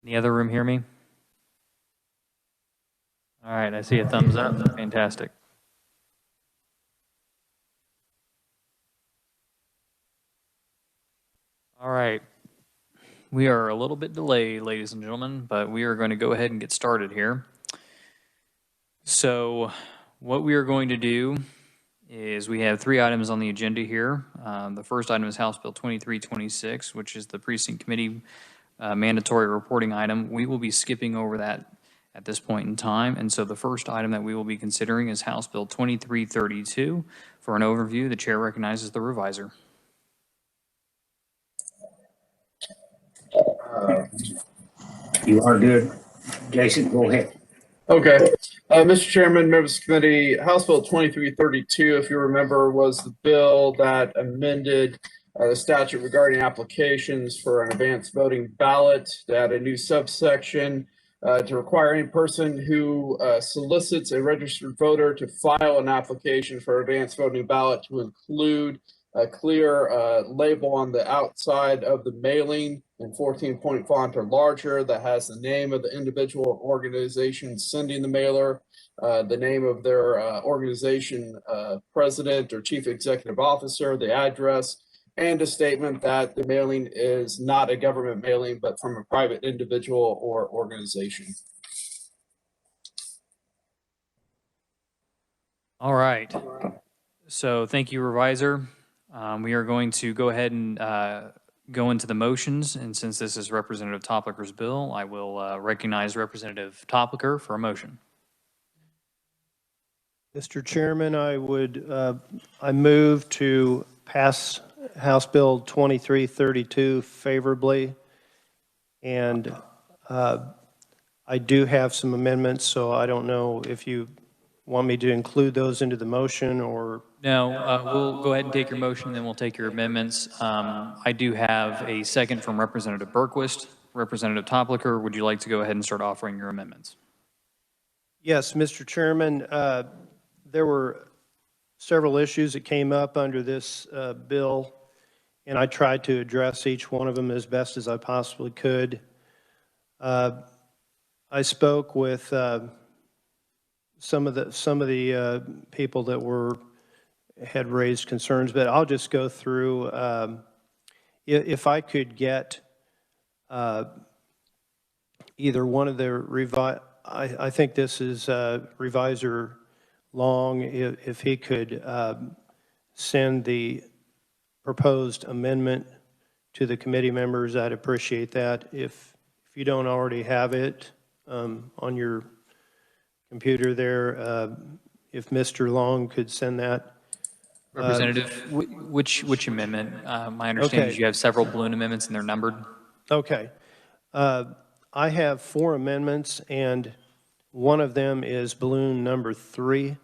The other room hear me? All right, I see a thumbs up. Fantastic. All right. We are a little bit delayed, ladies and gentlemen, but we are going to go ahead and get started here. So what we are going to do is we have 3 items on the agenda here. The first item is House Bill 2326, which is the precinct committee mandatory reporting item. We will be skipping over that at this point in time. And so the first item that we will be considering is House Bill 2332. For an overview, the chair recognizes the reviser. You are good. Jason, go ahead. Okay. Mr. Chairman, members of the committee, House Bill 2332, if you remember, was the bill that amended the statute regarding applications for an advanced voting ballot to add a new subsection to require any person who solicits a registered voter to file an application for advanced voting ballot to include a clear label on the outside of the mailing in 14-point font or larger that has the name of the individual or organization sending the mailer, the name of their organization president or chief executive officer, the address, and a statement that the mailing is not a government mailing, but from a private individual or organization. All right. So thank you, reviser. We are going to go ahead and go into the motions, and since this is Representative Topliker's bill, I will recognize Representative Topliker for a motion. Mr. Chairman, I move to pass House Bill 2332 favorably, and I do have some amendments, so I don't know if you want me to include those into the motion or... No, we'll go ahead and take your motion, then we'll take your amendments. I do have a second from Representative Berquist. Representative Topliker, would you like to go ahead and start offering your amendments? Yes, Mr. Chairman. There were several issues that came up under this bill, and I tried to address each one of them as best as I possibly could. I spoke with some of the people that had raised concerns, but I'll just go through. If I could get either one of the I think this is Reviser Long, if he could send the proposed amendment to the committee members, I'd appreciate that. If you don't already have it on your computer there, if Mr. Long could send that. Representative, which amendment? My understanding is you have several balloon amendments and they're numbered. Okay. I have 4 amendments, and one of them is balloon number 3,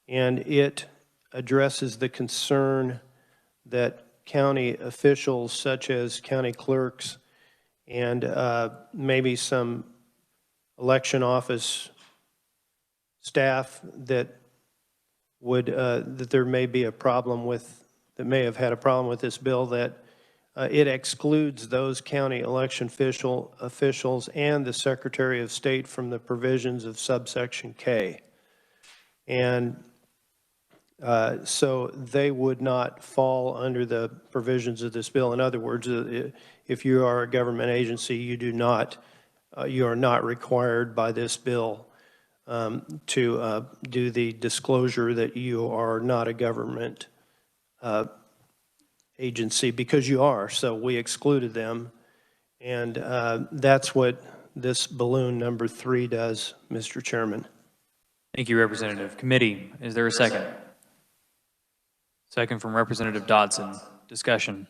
and it addresses the concern that county officials such as county clerks and maybe some election office staff that there may be a problem with, that may have had a problem with this bill, that it excludes those county election officials and the Secretary of State from the provisions of subsection K. And so they would not fall under the provisions of this bill. In other words, if you are a government agency, you are not required by this bill to do the disclosure that you are not a government agency, because you are. So we excluded them, and that's what this balloon number 3 does, Mr. Chairman. Thank you, Representative. Committee, is there a second? Second from Representative Dodson. Discussion.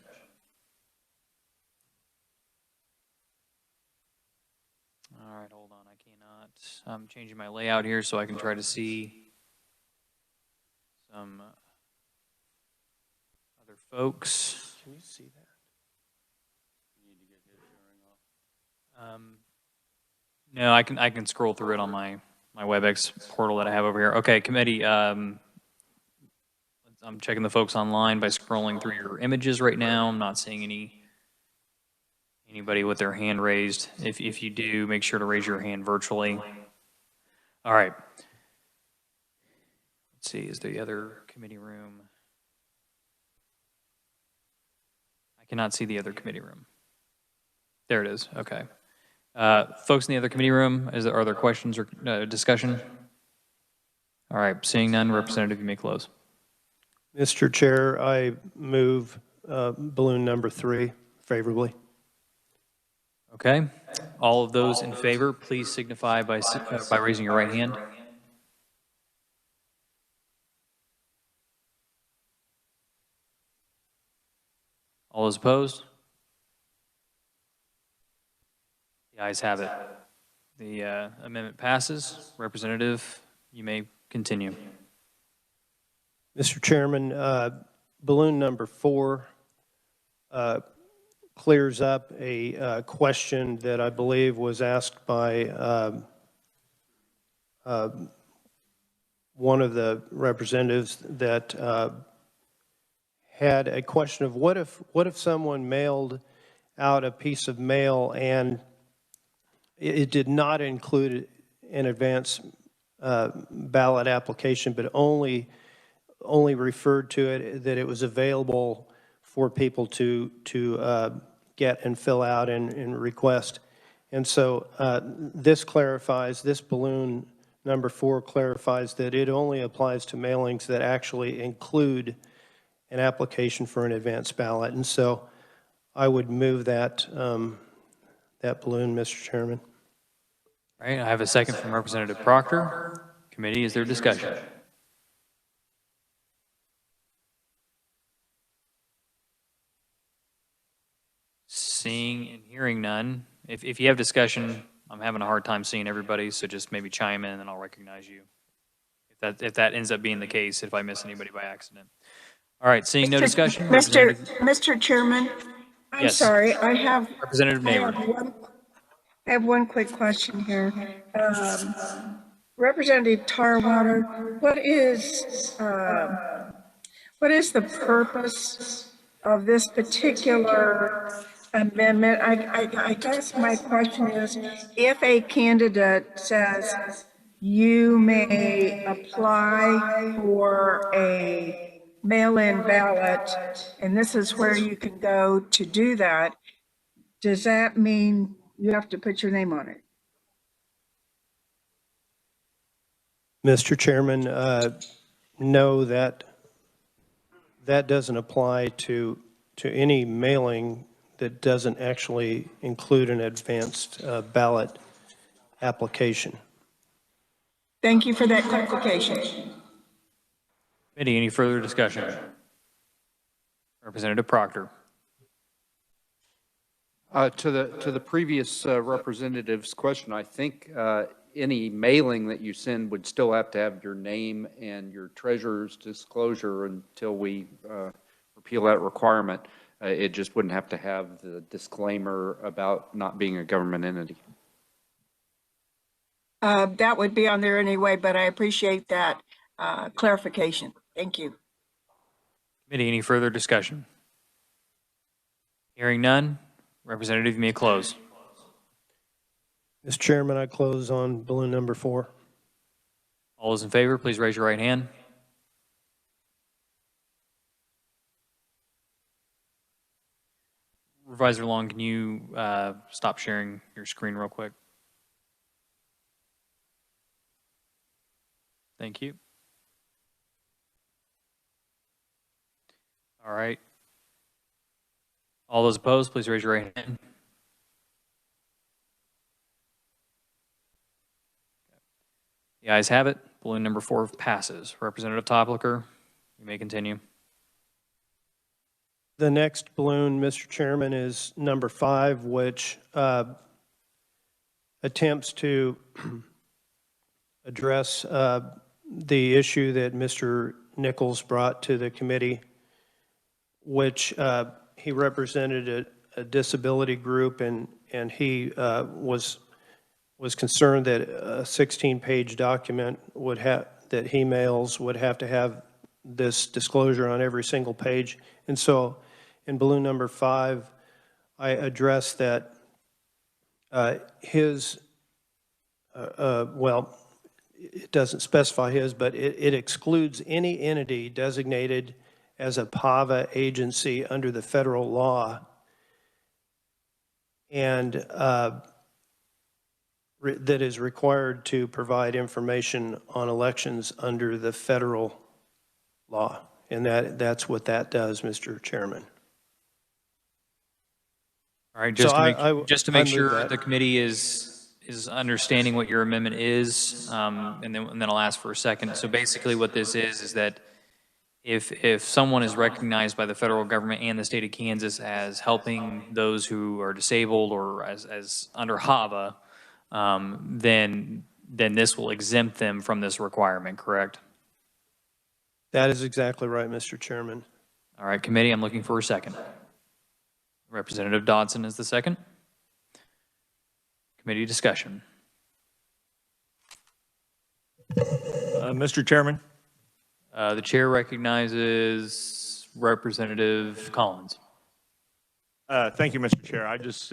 All right, hold on. I cannot. I'm changing my layout here so I can try to see some other folks. Can you see that? No, I can scroll through it on my WebEx portal that I have over here. Okay, committee. I'm checking the folks online by scrolling through your images right now. I'm not seeing any Anybody with their hand raised? If you do, make sure to raise your hand virtually. All right. Let's see, is the other committee room? I cannot see the other committee room. There it is, okay. Folks in the other committee room, are there questions or discussion? All right, seeing none, Representative, you may close. Mr. Chair, I move balloon number 3 favorably. Okay, all of those in favor, please signify by raising your right hand. All those opposed? The ayes have it. The amendment passes. Representative, you may continue. Mr. Chairman, balloon number 4 clears up a question that I believe was asked by one of the representatives that had a question of what if someone mailed out a piece of mail and it did not include an advance ballot application, but only referred to it that it was available for people to get and fill out and request. And so this balloon number 4 clarifies that it only applies to mailings that actually include an application for an advance ballot. And so I would move that balloon, Mr. Chairman. All right, I have a second from Representative Proctor. Committee, is there discussion? Seeing and hearing none. If you have discussion, I'm having a hard time seeing everybody, so just maybe chime in and I'll recognize you. If that ends up being the case, if I miss anybody by accident. All right, seeing no discussion. Mr. Chairman, I'm Yes. sorry, I have Representative Neighbor. I have one quick question here. Representative Tarwater, what is the purpose of this particular amendment? I guess my question is, if a candidate says you may apply for a mail-in ballot, and this is where you can go to do that, does that mean you have to put your name on it? Mr. Chairman, no, that doesn't apply to any mailing that doesn't actually include an advanced ballot application. Thank you for that clarification. Committee, any further discussion? Representative Proctor. To the previous representative's question, I think any mailing that you send would still have to have your name and your treasurer's disclosure until we repeal that requirement. It just wouldn't have to have the disclaimer about not being a government entity. That would be on there anyway, but I appreciate that clarification. Thank you. Committee, any further discussion? Hearing none, Representative, you may close. Mr. Chairman, I close on balloon number 4. All those in favor, please raise your right hand. Supervisor Long, can you stop sharing your screen real quick? Thank you. All right. All those opposed, please raise your right hand. The ayes have it. Balloon number 4 passes. Representative Topliker, you may continue. The next balloon, Mr. Chairman, is number 5, which attempts to address the issue that Mr. Nichols brought to the committee, which he represented a disability group, and he was concerned that a 16-page document that he mails would have to have this disclosure on every single page. And so in balloon number 5, I addressed that well, it doesn't specify his, but it excludes any entity designated as a PAVA agency under the federal law and that is required to provide information on elections under the federal law. And that's what that does, Mr. Chairman. All right, So just to I make move sure that. the committee is understanding what your amendment is, and then I'll ask for a second. So basically what this is that if someone is recognized by the federal government and the state of Kansas as helping those who are disabled or as under HAVA, then this will exempt them from this requirement, correct? That is exactly right, Mr. Chairman. All right, committee, I'm looking for a second. Representative Dodson is the second. Committee discussion. Mr. Chairman, The chair recognizes Representative Collins. thank you, Mr. Chair. I just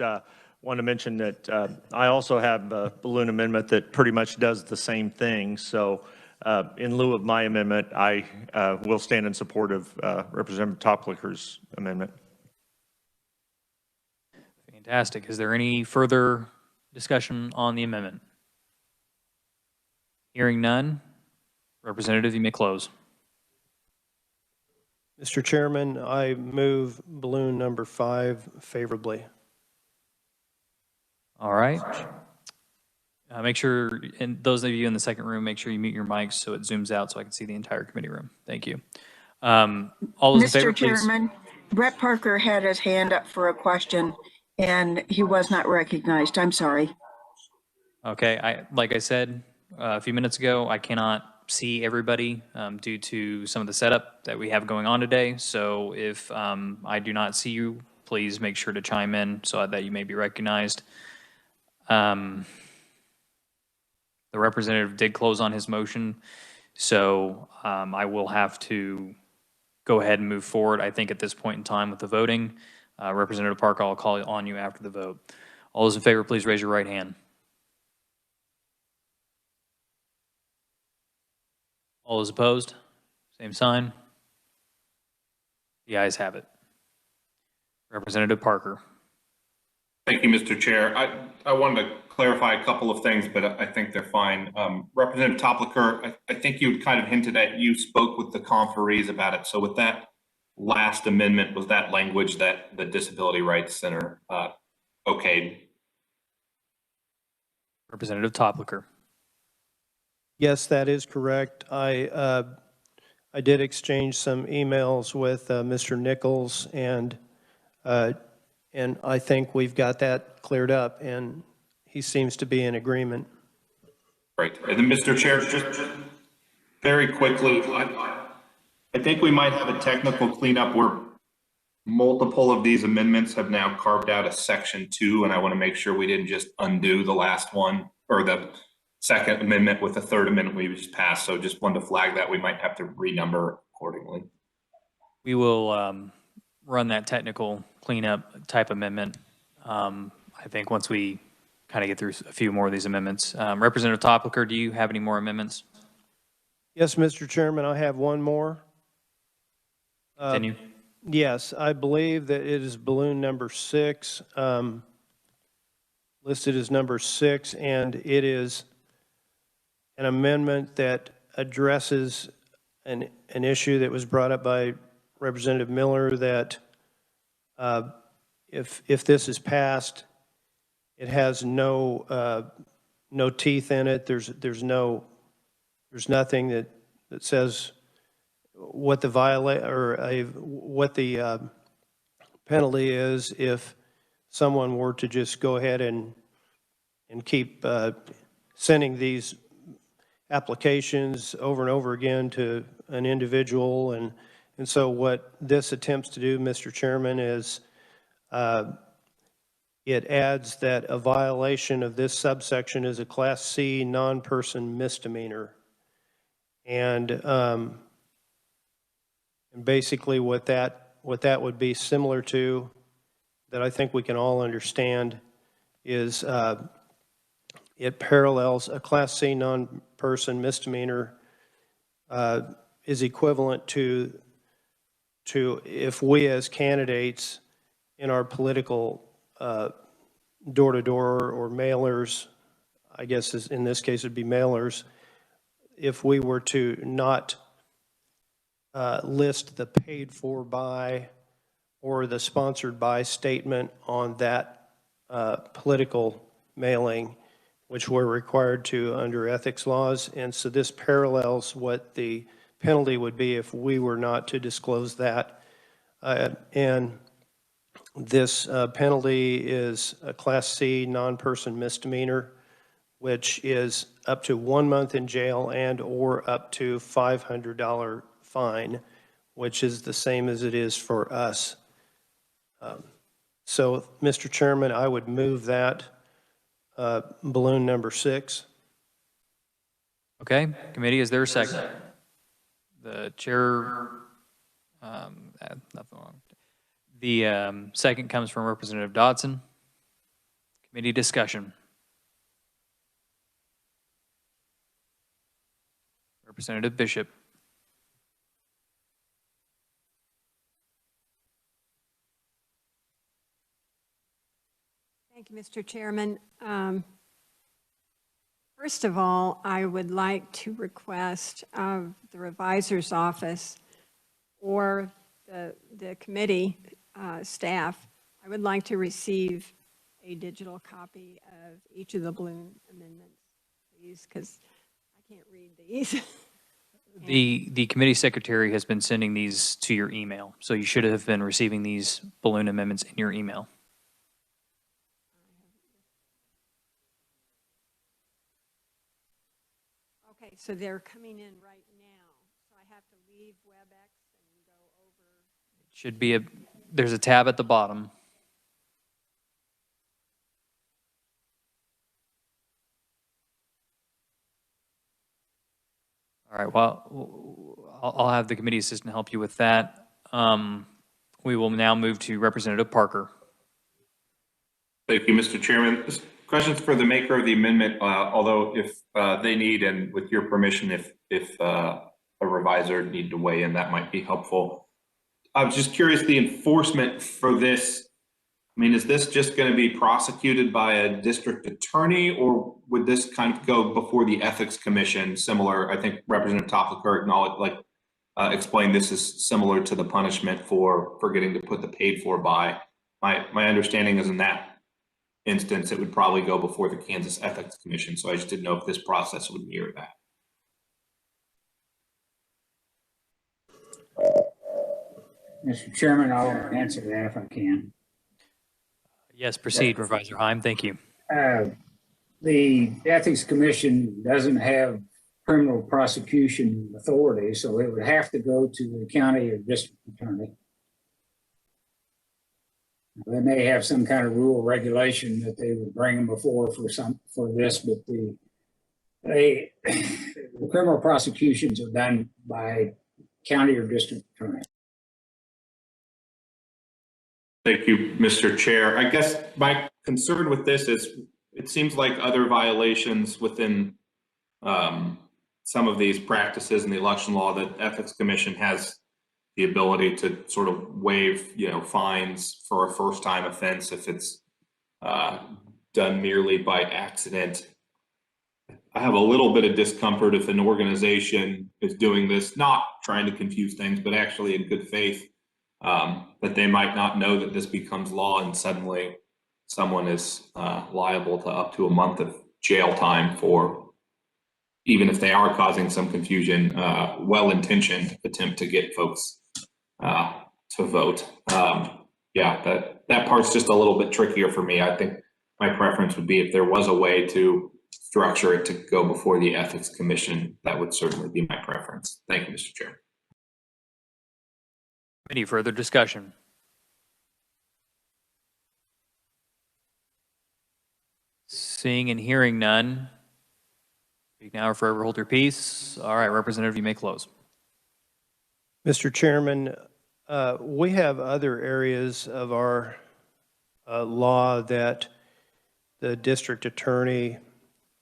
want to mention that I also have a balloon amendment that pretty much does the same thing. So in lieu of my amendment, I will stand in support of Representative Toplicker's amendment. Fantastic. Is there any further discussion on the amendment? Hearing none. Representative, you may close. Mr. Chairman, I move balloon number 5 favorably. All right. Make sure, and those of you in the second room, make sure you mute your mics so it zooms out so I can see the entire committee room. Thank you. All those in favor, Mr. please. Chairman, Brett Parker had his hand up for a question and he was not recognized. I'm sorry. Okay, like I said a few minutes ago, I cannot see everybody due to some of the setup that we have going on today. So if I do not see you, please make sure to chime in so that you may be recognized. The representative did close on his motion, so I will have to go ahead and move forward, I think, at this point in time with the voting. Representative Parker, I'll call on you after the vote. All those in favor, please raise your right hand. All those opposed? Same sign. The ayes have it. Representative Parker. Thank you, Mr. Chair. I wanted to clarify a couple of things, but I think they're fine. Representative Toplicker, I think you kind of hinted at you spoke with the conferees about it. So with that last amendment, was that language that the Disability Rights Center okayed? Representative Toplicker. Yes, that is correct. I did exchange some emails with Mr. Nichols, and I think we've got that cleared up, and he seems to be in agreement. Great. And then, Mr. Chair, just very quickly, I think we might have a technical cleanup where multiple of these amendments have now carved out a section 2, and I want to make sure we didn't just undo the last one or the second amendment with the third amendment we just passed. So just wanted to flag that we might have to renumber accordingly. We will run that technical cleanup type amendment, I think, once we kind of get through a few more of these amendments. Representative Toplicker, do you have any more amendments? Yes, Mr. Chairman, I have one more. Continue. Yes, I believe that it is balloon number 6, listed as number 6, and it is an amendment that addresses an issue that was brought up by Representative Miller, that if this is passed, it has no teeth in it. There's nothing that says what the what the penalty is if someone were to just go ahead and keep sending these applications over and over again to an individual. And so what this attempts to do, Mr. Chairman, is it adds that a violation of this subsection is a Class C non-person misdemeanor. And basically what that would be similar to that I think we can all understand is it parallels a Class C non-person misdemeanor is equivalent to if we as candidates in our political door-to-door or mailers, I guess in this case it'd be mailers, if we were to not list the paid for by or the sponsored by statement on that political mailing, which we're required to under ethics laws. And so this parallels what the penalty would be if we were not to disclose that. And this penalty is a Class C non-person misdemeanor, which is up to 1 month in jail and or up to $500 fine, which is the same as it is for us. So, Mr. Chairman, I would move that balloon number 6. Okay, committee, is there a second? The chair, nothing wrong. The second comes from Representative Dodson. Committee discussion. Representative Bishop. Thank you, Mr. Chairman. First of all, I would like to request of the revisor's office or the committee staff, I would like to receive a digital copy of each of the balloon amendments, please, because I can't read these. The committee secretary has been sending these to your email, so you should have been receiving these balloon amendments in your email. Okay, so they're coming in right now, so I have to leave WebEx and go over. It should be there's a tab at the bottom. All right, well, I'll have the committee assistant help you with that. We will now move to Representative Parker. Thank you, Mr. Chairman. This question's for the maker of the amendment, although if they need, and with your permission, if a revisor need to weigh in, that might be helpful. I was just curious, the enforcement for this, I mean, is this just going to be prosecuted by a district attorney, or would this kind of go before the Ethics Commission? Similar, I think Representative Topliker acknowledged, explained this is similar to the punishment for forgetting to put the paid for by. My understanding is in that instance, it would probably go before the Kansas Ethics Commission. So I just didn't know if this process would mirror that. Mr. Chairman, I'll answer that if I can. Yes, proceed, Revisor Heim. Thank you. The Ethics Commission doesn't have criminal prosecution authority, so it would have to go to the county or district attorney. They may have some kind of rule or regulation that they would bring them before for this, but the criminal prosecutions are done by county or district attorney. Thank you, Mr. Chair. I guess my concern with this is it seems like other violations within some of these practices in the election law that Ethics Commission has the ability to sort of waive, fines for a first-time offense if it's done merely by accident. I have a little bit of discomfort if an organization is doing this, not trying to confuse things, but actually in good faith, that they might not know that this becomes law and suddenly someone is liable to up to a month of jail time for, even if they are causing some confusion, well-intentioned attempt to get folks to vote. Yeah, that part's just a little bit trickier for me. I think my preference would be if there was a way to structure it to go before the Ethics Commission, that would certainly be my preference. Thank you, Mr. Chair. Any further discussion? Seeing and hearing none. Speak now or forever hold your peace. All right, Representative, you may close. Mr. Chairman, we have other areas of our law that the district attorney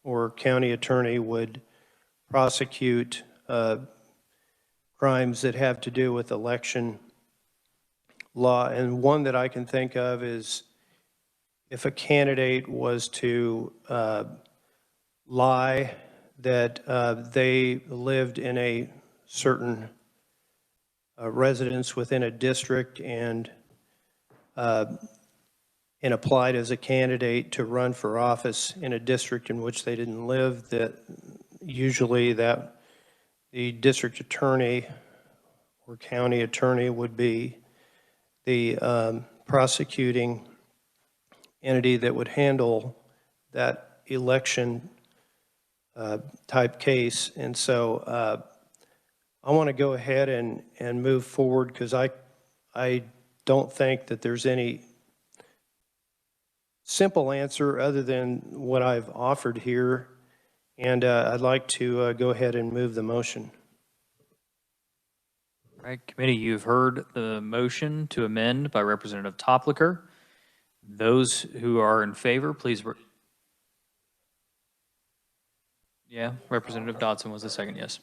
or county attorney would prosecute crimes that have to do with election law. And one that I can think of is if a candidate was to lie that they lived in a certain residence within a district and applied as a candidate to run for office in a district in which they didn't live, that usually that the district attorney or county attorney would be the prosecuting entity that would handle that election type case. And so I want to go ahead and move forward because I don't think that there's any simple answer other than what I've offered here. And I'd like to go ahead and move the motion. All right, committee, you've heard the motion to amend by Representative Topliker. Those who are in favor, please. Yeah, Representative Dodson was the second, yes.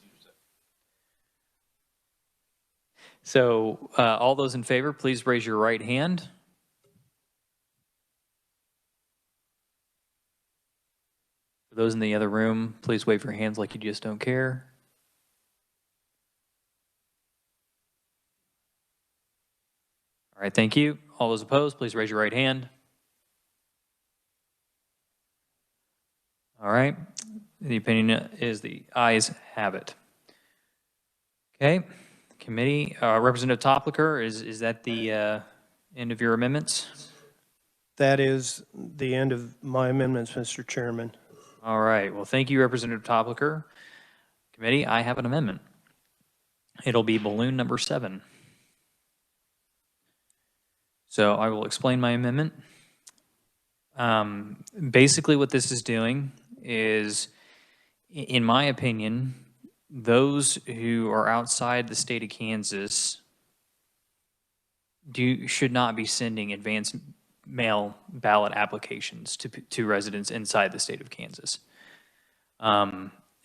So all those in favor, please raise your right hand. For those in the other room, please wave your hands like you just don't care. All right, thank you. All those opposed, please raise your right hand. All right, the opinion is the ayes have it. Okay, committee, Representative Topliker, is that the end of your amendments? That is the end of my amendments, Mr. Chairman. All right, well, thank you, Representative Topliker. Committee, I have an amendment. It'll be balloon number 7. So I will explain my amendment. Basically what this is doing is, in my opinion, those who are outside the state of Kansas should not be sending advance mail ballot applications to residents inside the state of Kansas.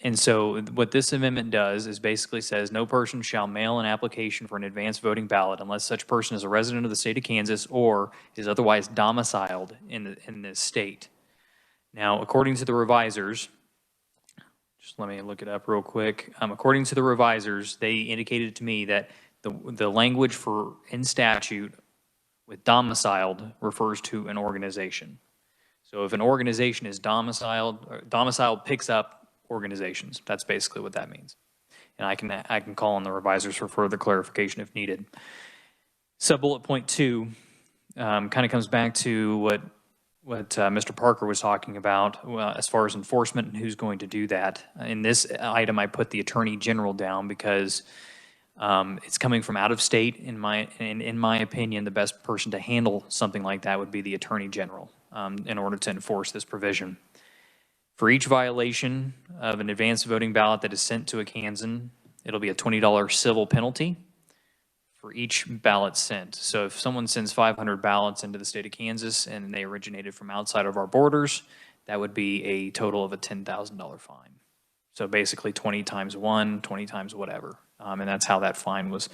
And so what this amendment does is basically says no person shall mail an application for an advance voting ballot unless such person is a resident of the state of Kansas or is otherwise domiciled in this state. Now, according to the revisers, just let me look it up real quick. According to the revisers, they indicated to me that the language for in statute with domiciled refers to an organization. So if an organization is domiciled picks up organizations. That's basically what that means. And I can call on the revisers for further clarification if needed. Sub-bullet point 2 kind of comes back to what Mr. Parker was talking about as far as enforcement and who's going to do that. In this item, I put the Attorney General down because it's coming from out of state. In my opinion, the best person to handle something like that would be the Attorney General in order to enforce this provision. For each violation of an advanced voting ballot that is sent to a Kansan, it'll be a $20 civil penalty for each ballot sent. So if someone sends 500 ballots into the state of Kansas and they originated from outside of our borders, that would be a total of a $10,000 fine. So basically 20 times 1, 20 times whatever. And that's how that fine was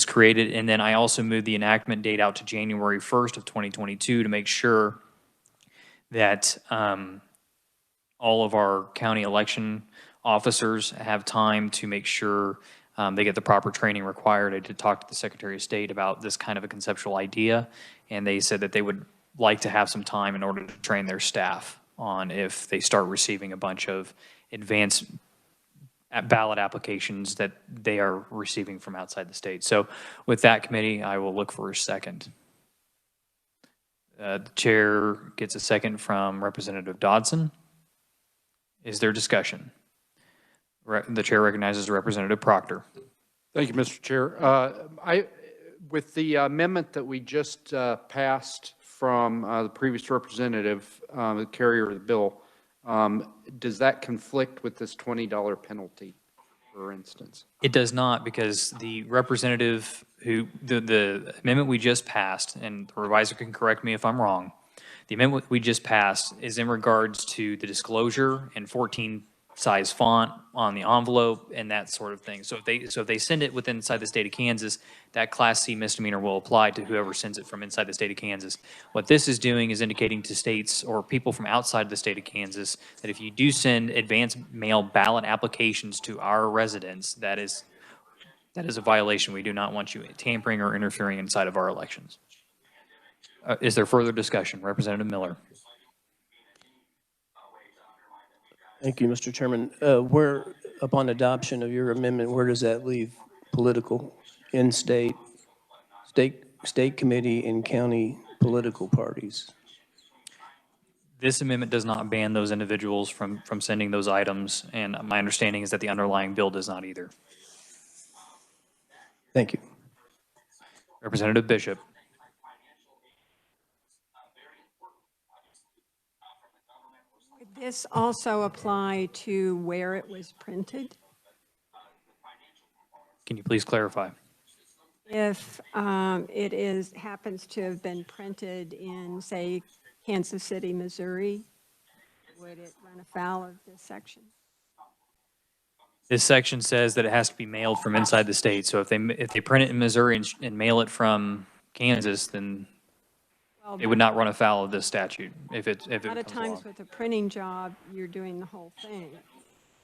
created. And then I also moved the enactment date out to January 1st of 2022 to make sure that all of our county election officers have time to make sure they get the proper training required. I did talk to the Secretary of State about this kind of a conceptual idea, and they said that they would like to have some time in order to train their staff on if they start receiving a bunch of advanced ballot applications that they are receiving from outside the state. So with that, committee, I will look for a second. The chair gets a second from Representative Dodson. Is there discussion? The chair recognizes Representative Proctor. Thank you, Mr. Chair. With the amendment that we just passed from the previous representative, the carrier of the bill, does that conflict with this $20 penalty, for instance? It does not, because the representative the amendment we just passed, and the revisor can correct me if I'm wrong, The amendment we just passed is in regards to the disclosure and 14 size font on the envelope and that sort of thing. So if they send it within inside the state of Kansas, that Class C misdemeanor will apply to whoever sends it from inside the state of Kansas. What this is doing is indicating to states or people from outside the state of Kansas that if you do send advance mail ballot applications to our residents, that is a violation. We do not want you tampering or interfering inside of our elections. Is there further discussion? Representative Miller. Thank you, Mr. Chairman. Where, upon adoption of your amendment, where does that leave political, in-state, state committee, and county political parties? This amendment does not ban those individuals from sending those items, and my understanding is that the underlying bill does not either. Thank you. Representative Bishop. Would this also apply to where it was printed? Can you please clarify? If it happens to have been printed in, say, Kansas City, Missouri, would it run afoul of this section? This section says that it has to be mailed from inside the state. So if they print it in Missouri and mail it from Kansas, then Well, it would not run afoul of this statute if it a lot of becomes law. times with a printing job, you're doing the whole thing.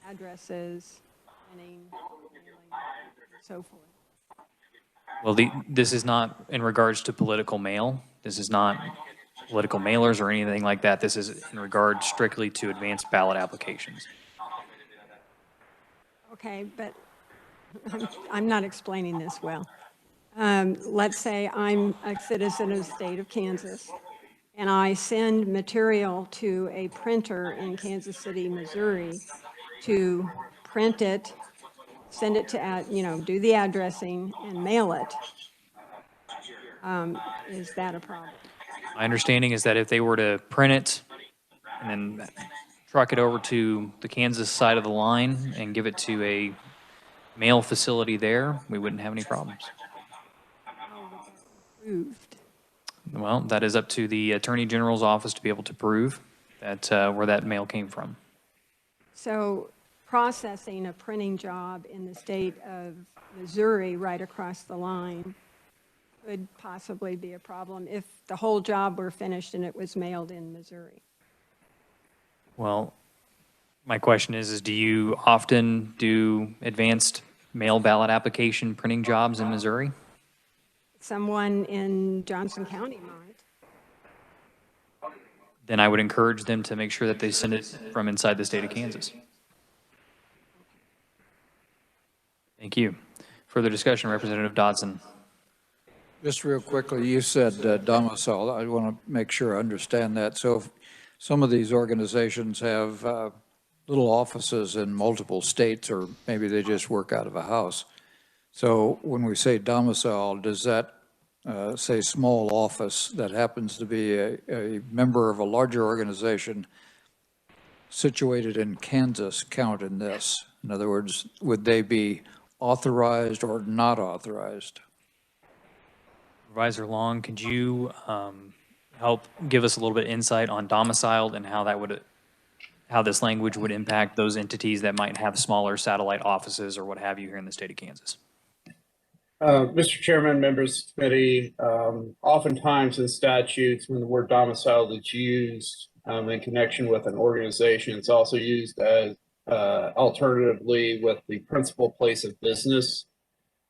Addresses, printing, mailing, and so forth. Well, this is not in regards to political mail. This is not political mailers or anything like that. This is in regard strictly to advanced ballot applications. Okay, but I'm not explaining this well. Let's say I'm a citizen of the state of Kansas, and I send material to a printer in Kansas City, Missouri, to print it, send it to, do the addressing and mail it. Is that a problem? My understanding is that if they were to print it and then truck it over to the Kansas side of the line and give it to a mail facility there, we wouldn't have any problems. Proved. Well, that is up to the Attorney General's office to be able to prove that where that mail came from. So processing a printing job in the state of Missouri right across the line could possibly be a problem if the whole job were finished and it was mailed in Missouri. Well, my question is do you often do advanced mail ballot application printing jobs in Missouri? Someone in Johnson County might. Then I would encourage them to make sure that they send it from inside the state of Kansas. Thank you. Further discussion, Representative Dodson. Just real quickly, you said domicile. I want to make sure I understand that. So if some of these organizations have little offices in multiple states, or maybe they just work out of a house. So when we say domicile, does that say small office that happens to be a member of a larger organization situated in Kansas count in this? In other words, would they be authorized or not authorized? Supervisor Long, could you help give us a little bit of insight on domiciled and how this language would impact those entities that might have smaller satellite offices or what have you here in the state of Kansas? Mr. Chairman, members of the committee, oftentimes in statutes, when the word domiciled is used in connection with an organization, it's also used as alternatively with the principal place of business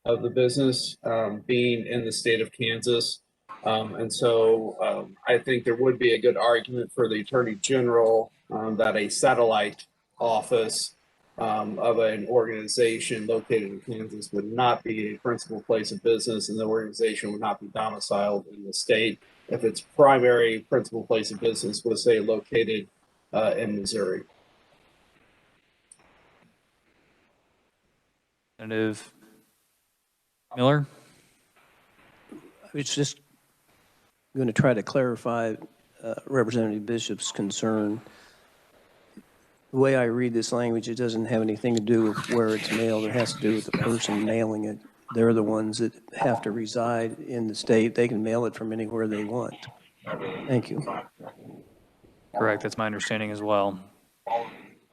of the business being in the state of Kansas. And so I think there would be a good argument for the Attorney General that a satellite office of an organization located in Kansas would not be a principal place of business, and the organization would not be domiciled in the state if its primary principal place of business was, say, located in Missouri. Representative Miller? I was just going to try to clarify Representative Bishop's concern. The way I read this language, it doesn't have anything to do with where it's mailed. It has to do with the person mailing it. They're the ones that have to reside in the state. They can mail it from anywhere they want. Thank you. Correct, that's my understanding as well.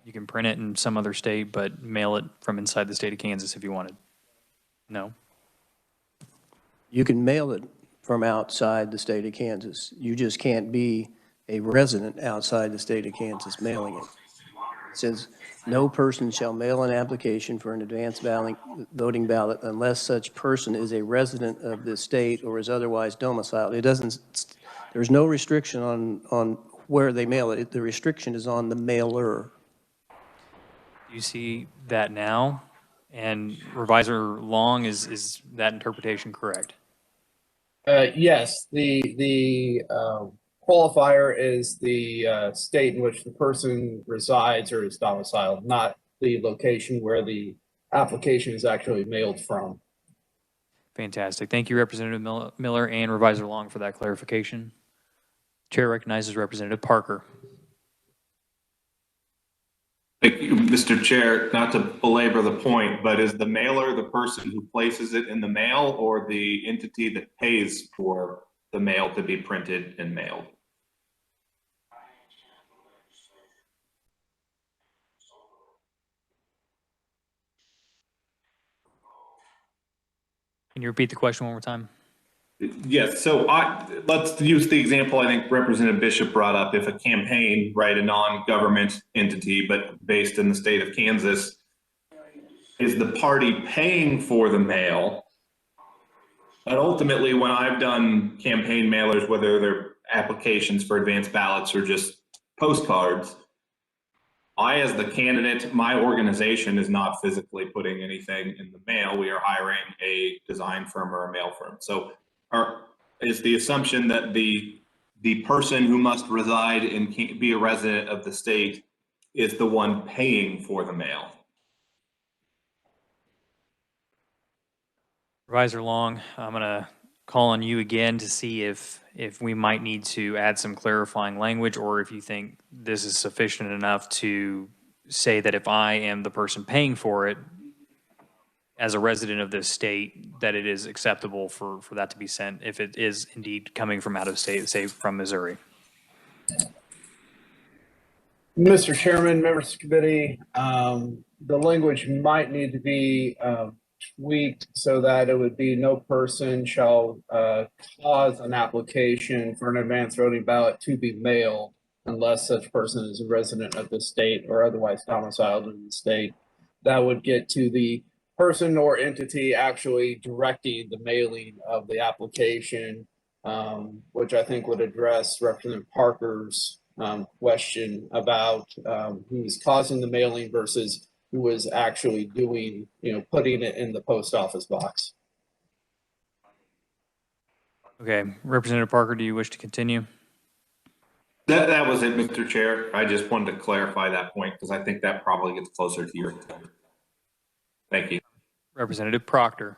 You can print it in some other state, but mail it from inside the state of Kansas if you wanted. No? You can mail it from outside the state of Kansas. You just can't be a resident outside the state of Kansas mailing it. It says, no person shall mail an application for an advance voting ballot unless such person is a resident of the state or is otherwise domiciled. It doesn't, there's no restriction on where they mail it. The restriction is on the mailer. You see that now? And Revisor Long, is that interpretation correct? Yes, the qualifier is the state in which the person resides or is domiciled, not the location where the application is actually mailed from. Fantastic. Thank you, Representative Miller and Revisor Long, for that clarification. Chair recognizes Representative Parker. Thank you, Mr. Chair. Not to belabor the point, but is the mailer the person who places it in the mail or the entity that pays for the mail to be printed and mailed? Can you repeat the question one more time? Yes, so let's use the example I think Representative Bishop brought up. If a campaign, right, a non-government entity, but based in the state of Kansas, is the party paying for the mail. But ultimately, when I've done campaign mailers, whether they're applications for advanced ballots or just postcards, I, as the candidate, my organization is not physically putting anything in the mail. We are hiring a design firm or a mail firm. So is the assumption that the person who must reside and be a resident of the state is the one paying for the mail? Revisor Long, I'm going to call on you again to see if we might need to add some clarifying language, or if you think this is sufficient enough to say that if I am the person paying for it as a resident of this state, that it is acceptable for that to be sent if it is indeed coming from out of state, say from Missouri. Mr. Chairman, members of the committee, the language might need to be tweaked so that it would be no person shall cause an application for an advance voting ballot to be mailed unless such person is a resident of the state or otherwise domiciled in the state. That would get to the person or entity actually directing the mailing of the application, which I think would address Representative Parker's question about who's causing the mailing versus who was actually doing, putting it in the post office box. Okay, Representative Parker, do you wish to continue? That was it, Mr. Chair. I just wanted to clarify that point because I think that probably gets closer to your intent. Thank you. Representative Proctor.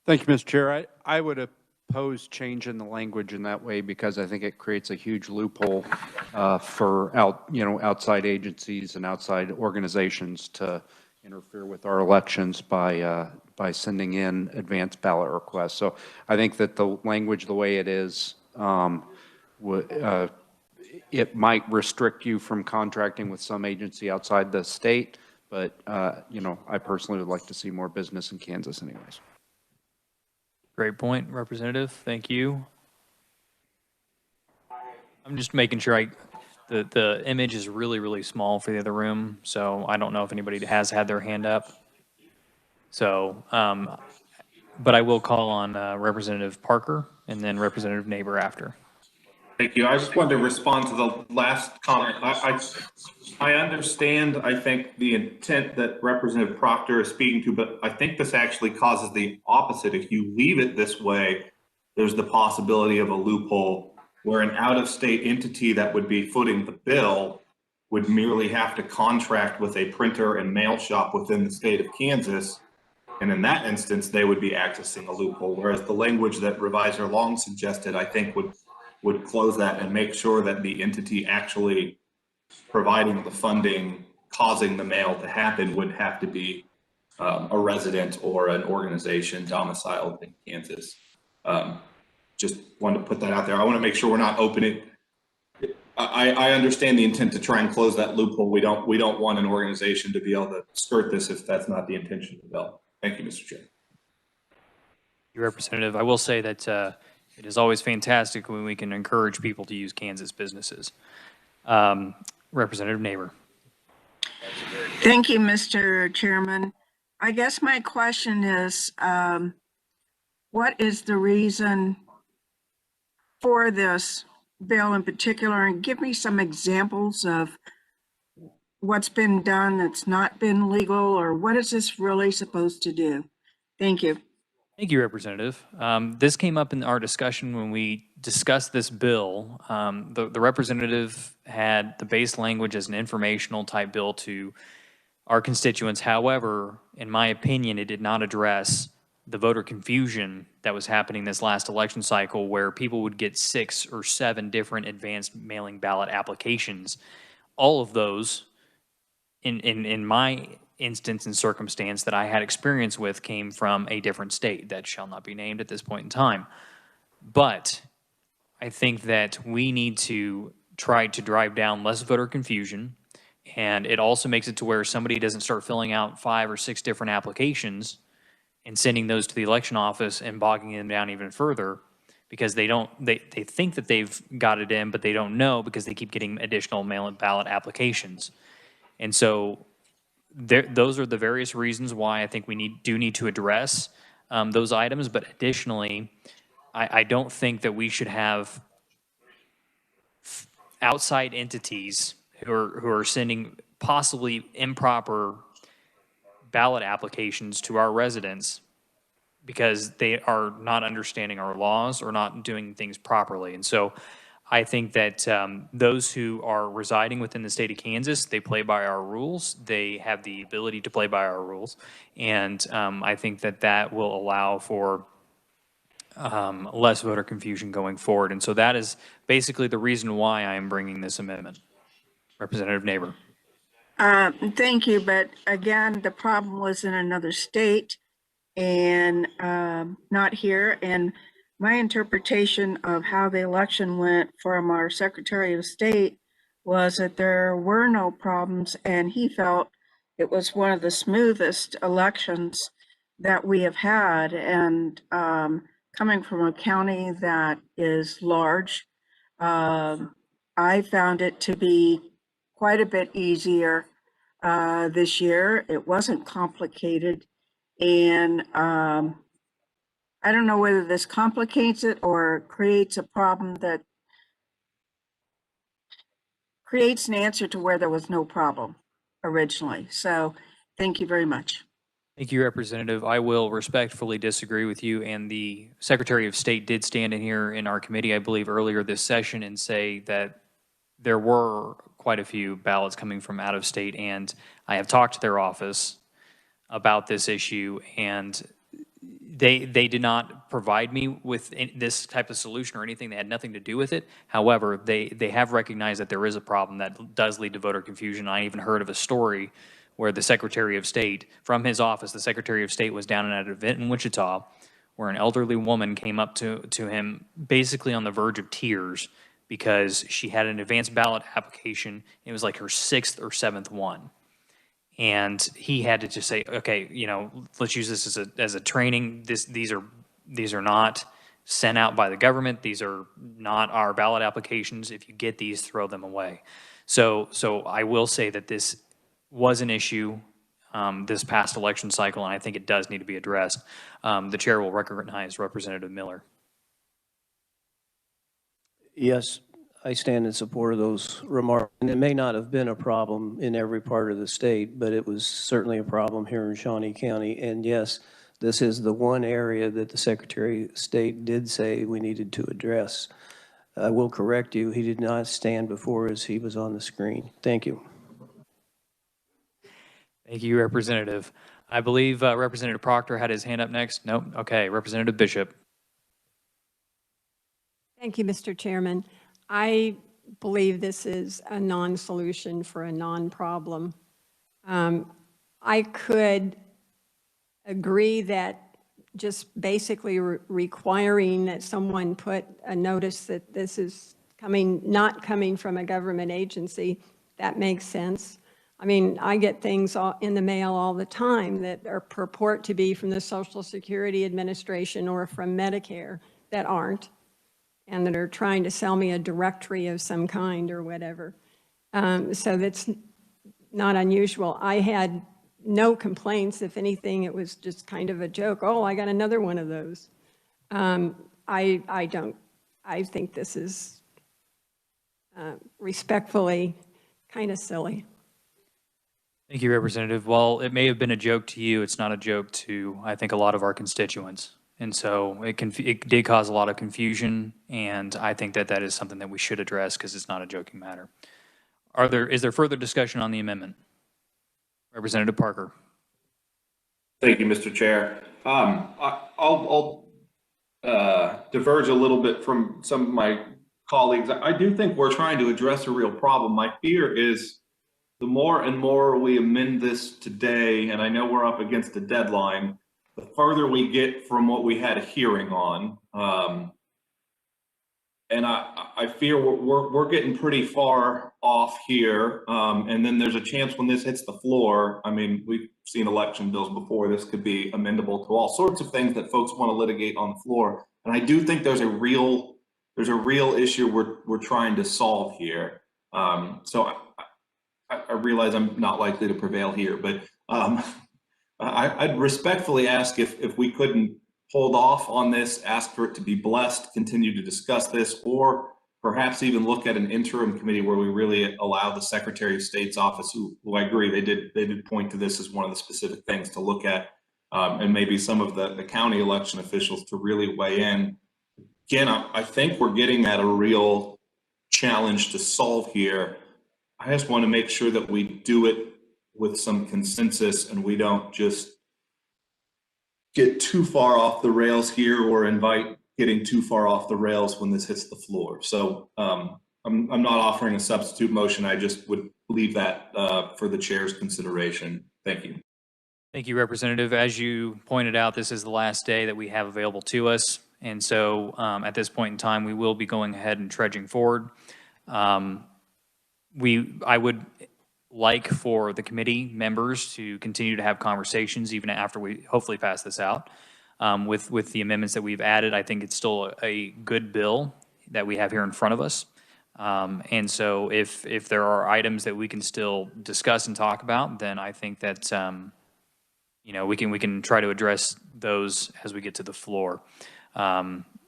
Thank you, Mr. Chair. I would oppose changing the language in that way because I think it creates a huge loophole for outside agencies and outside organizations to interfere with our elections by sending in advanced ballot requests. So I think that the language, the way it is, it might restrict you from contracting with some agency outside the state, but I personally would like to see more business in Kansas anyways. Great point, Representative. Thank you. I'm just making sure the image is really, really small for the other room, so I don't know if anybody has had their hand up. So, but I will call on Representative Parker and then Representative Neighbor after. Thank you. I just wanted to respond to the last comment. I understand, I think, the intent that Representative Proctor is speaking to, but I think this actually causes the opposite. If you leave it this way, there's the possibility of a loophole where an out-of-state entity that would be footing the bill would merely have to contract with a printer and mail shop within the state of Kansas. And in that instance, they would be accessing a loophole, whereas the language that Revisor Long suggested, I think, would close that and make sure that the entity actually providing the funding, causing the mail to happen would have to be a resident or an organization domiciled in Kansas. just wanted to put that out there. I want to make sure we're not opening. I understand the intent to try and close that loophole. We don't want an organization to be able to skirt this if that's not the intention of the bill. Thank you, Mr. Chair. Your representative, I will say that it is always fantastic when we can encourage people to use Kansas businesses. Representative Neighbor. Thank you, Mr. Chairman. I guess my question is, what is the reason for this bill in particular? And give me some examples of what's been done that's not been legal, or what is this really supposed to do? Thank you. Thank you, Representative. This came up in our discussion when we discussed this bill. The representative had the base language as an informational type bill to our constituents. However, in my opinion, it did not address the voter confusion that was happening this last election cycle, where people would get 6 or 7 different advanced mailing ballot applications. All of those, in my instance and circumstance that I had experience with, came from a different state that shall not be named at this point in time. But I think that we need to try to drive down less voter confusion, and it also makes it to where somebody doesn't start filling out 5 or 6 different applications and sending those to the election office and bogging them down even further, because they think that they've got it in, but they don't know, because they keep getting additional mail-in ballot applications. And so those are the various reasons why I think we do need to address those items. But additionally, I don't think that we should have outside entities who are sending possibly improper ballot applications to our residents because they are not understanding our laws or not doing things properly. And so I think that those who are residing within the state of Kansas, they play by our rules. They have the ability to play by our rules. And I think that that will allow for less voter confusion going forward. And so that is basically the reason why I am bringing this amendment. Representative Neighbor. Thank you, but again, the problem was in another state and not here. And my interpretation of how the election went from our Secretary of State was that there were no problems, and he felt it was one of the smoothest elections that we have had. And coming from a county that is large, I found it to be quite a bit easier this year. It wasn't complicated, and I don't know whether this complicates it or creates a problem that creates an answer to where there was no problem originally. So thank you very much. Thank you, Representative. I will respectfully disagree with you. And the Secretary of State did stand in here in our committee, I believe, earlier this session and say that there were quite a few ballots coming from out of state. And I have talked to their office about this issue, and they did not provide me with this type of solution or anything. They had nothing to do with it. However, they have recognized that there is a problem that does lead to voter confusion. I even heard of a story where the Secretary of State, from his office, the Secretary of State was down at an event in Wichita where an elderly woman came up to him basically on the verge of tears because she had an advanced ballot application. It was like her 6th or 7th one. And he had to just say, okay, you know, let's use this as a training. These are not sent out by the government. These are not our ballot applications. If you get these, throw them away. So I will say that this was an issue this past election cycle, and I think it does need to be addressed. The chair will recognize Representative Miller. Yes, I stand in support of those remarks. And it may not have been a problem in every part of the state, but it was certainly a problem here in Shawnee County. And yes, this is the one area that the Secretary of State did say we needed to address. I will correct you, he did not stand before us, he was on the screen. Thank you. Thank you, Representative. I believe Representative Proctor had his hand up next. Nope. Okay, Representative Bishop. Thank you, Mr. Chairman. I believe this is a non-solution for a non-problem. I could agree that just basically requiring that someone put a notice that this is not coming from a government agency, that makes sense. I mean, I get things in the mail all the time that purport to be from the Social Security Administration or from Medicare that aren't, and that are trying to sell me a directory of some kind or whatever. So that's not unusual. I had no complaints. If anything, it was just kind of a joke. Oh, I got another one of those. I think this is respectfully kind of silly. Thank you, Representative. While it may have been a joke to you, it's not a joke to, I think, a lot of our constituents. And so it did cause a lot of confusion, and I think that that is something that we should address because it's not a joking matter. Is there further discussion on the amendment? Representative Parker. Thank you, Mr. Chair. I'll diverge a little bit from some of my colleagues. I do think we're trying to address a real problem. My fear is the more and more we amend this today, and I know we're up against a deadline, the further we get from what we had a hearing on. And I fear we're getting pretty far off here. And then there's a chance when this hits the floor, I mean, we've seen election bills before, this could be amendable to all sorts of things that folks want to litigate on the floor. And I do think there's a real issue we're trying to solve here. So I realize I'm not likely to prevail here, but I'd respectfully ask if we couldn't hold off on this, ask for it to be blessed, continue to discuss this, or perhaps even look at an interim committee where we really allow the Secretary of State's office, who I agree, they did point to this as one of the specific things to look at, and maybe some of the county election officials to really weigh in. Again, I think we're getting at a real challenge to solve here. I just want to make sure that we do it with some consensus and we don't just get too far off the rails here or invite getting too far off the rails when this hits the floor. So I'm not offering a substitute motion. I just would leave that for the chair's consideration. Thank you. Thank you, Representative. As you pointed out, this is the last day that we have available to us. And so at this point in time, we will be going ahead and trudging forward. I would like for the committee members to continue to have conversations even after we hopefully pass this out. With the amendments that we've added, I think it's still a good bill that we have here in front of us. And so if there are items that we can still discuss and talk about, then I think that we can try to address those as we get to the floor.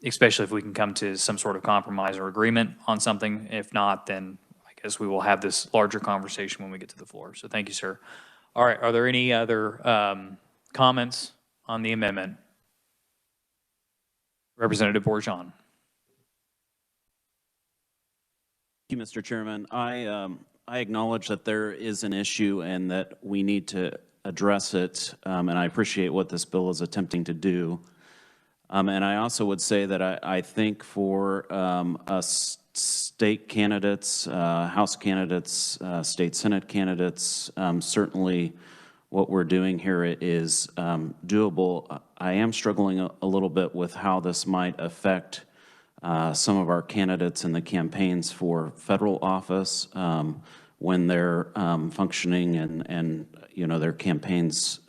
Especially if we can come to some sort of compromise or agreement on something. If not, then as we will have this larger conversation when we get to the floor. So thank you, sir. All right, are there any other comments on the amendment? Representative Bourgeon. Thank you, Mr. Chairman. I acknowledge that there is an issue and that we need to address it, and I appreciate what this bill is attempting to do. And I also would say that I think for us state candidates, House candidates, state Senate candidates, certainly what we're doing here is doable. I am struggling a little bit with how this might affect some of our candidates in the campaigns for federal office when they're functioning and their campaigns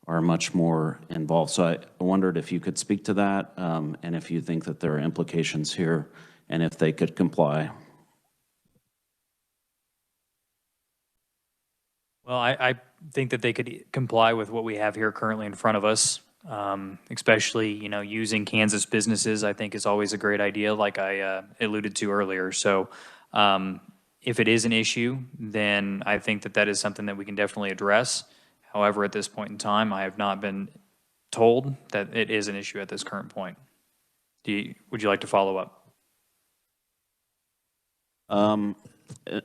are much more involved. So I wondered if you could speak to that and if you think that there are implications here and if they could comply. Well, I think that they could comply with what we have here currently in front of us, especially, using Kansas businesses, I think is always a great idea, like I alluded to earlier. So if it is an issue, then I think that is something that we can definitely address. However, at this point in time, I have not been told that it is an issue at this current point. Would you like to follow up?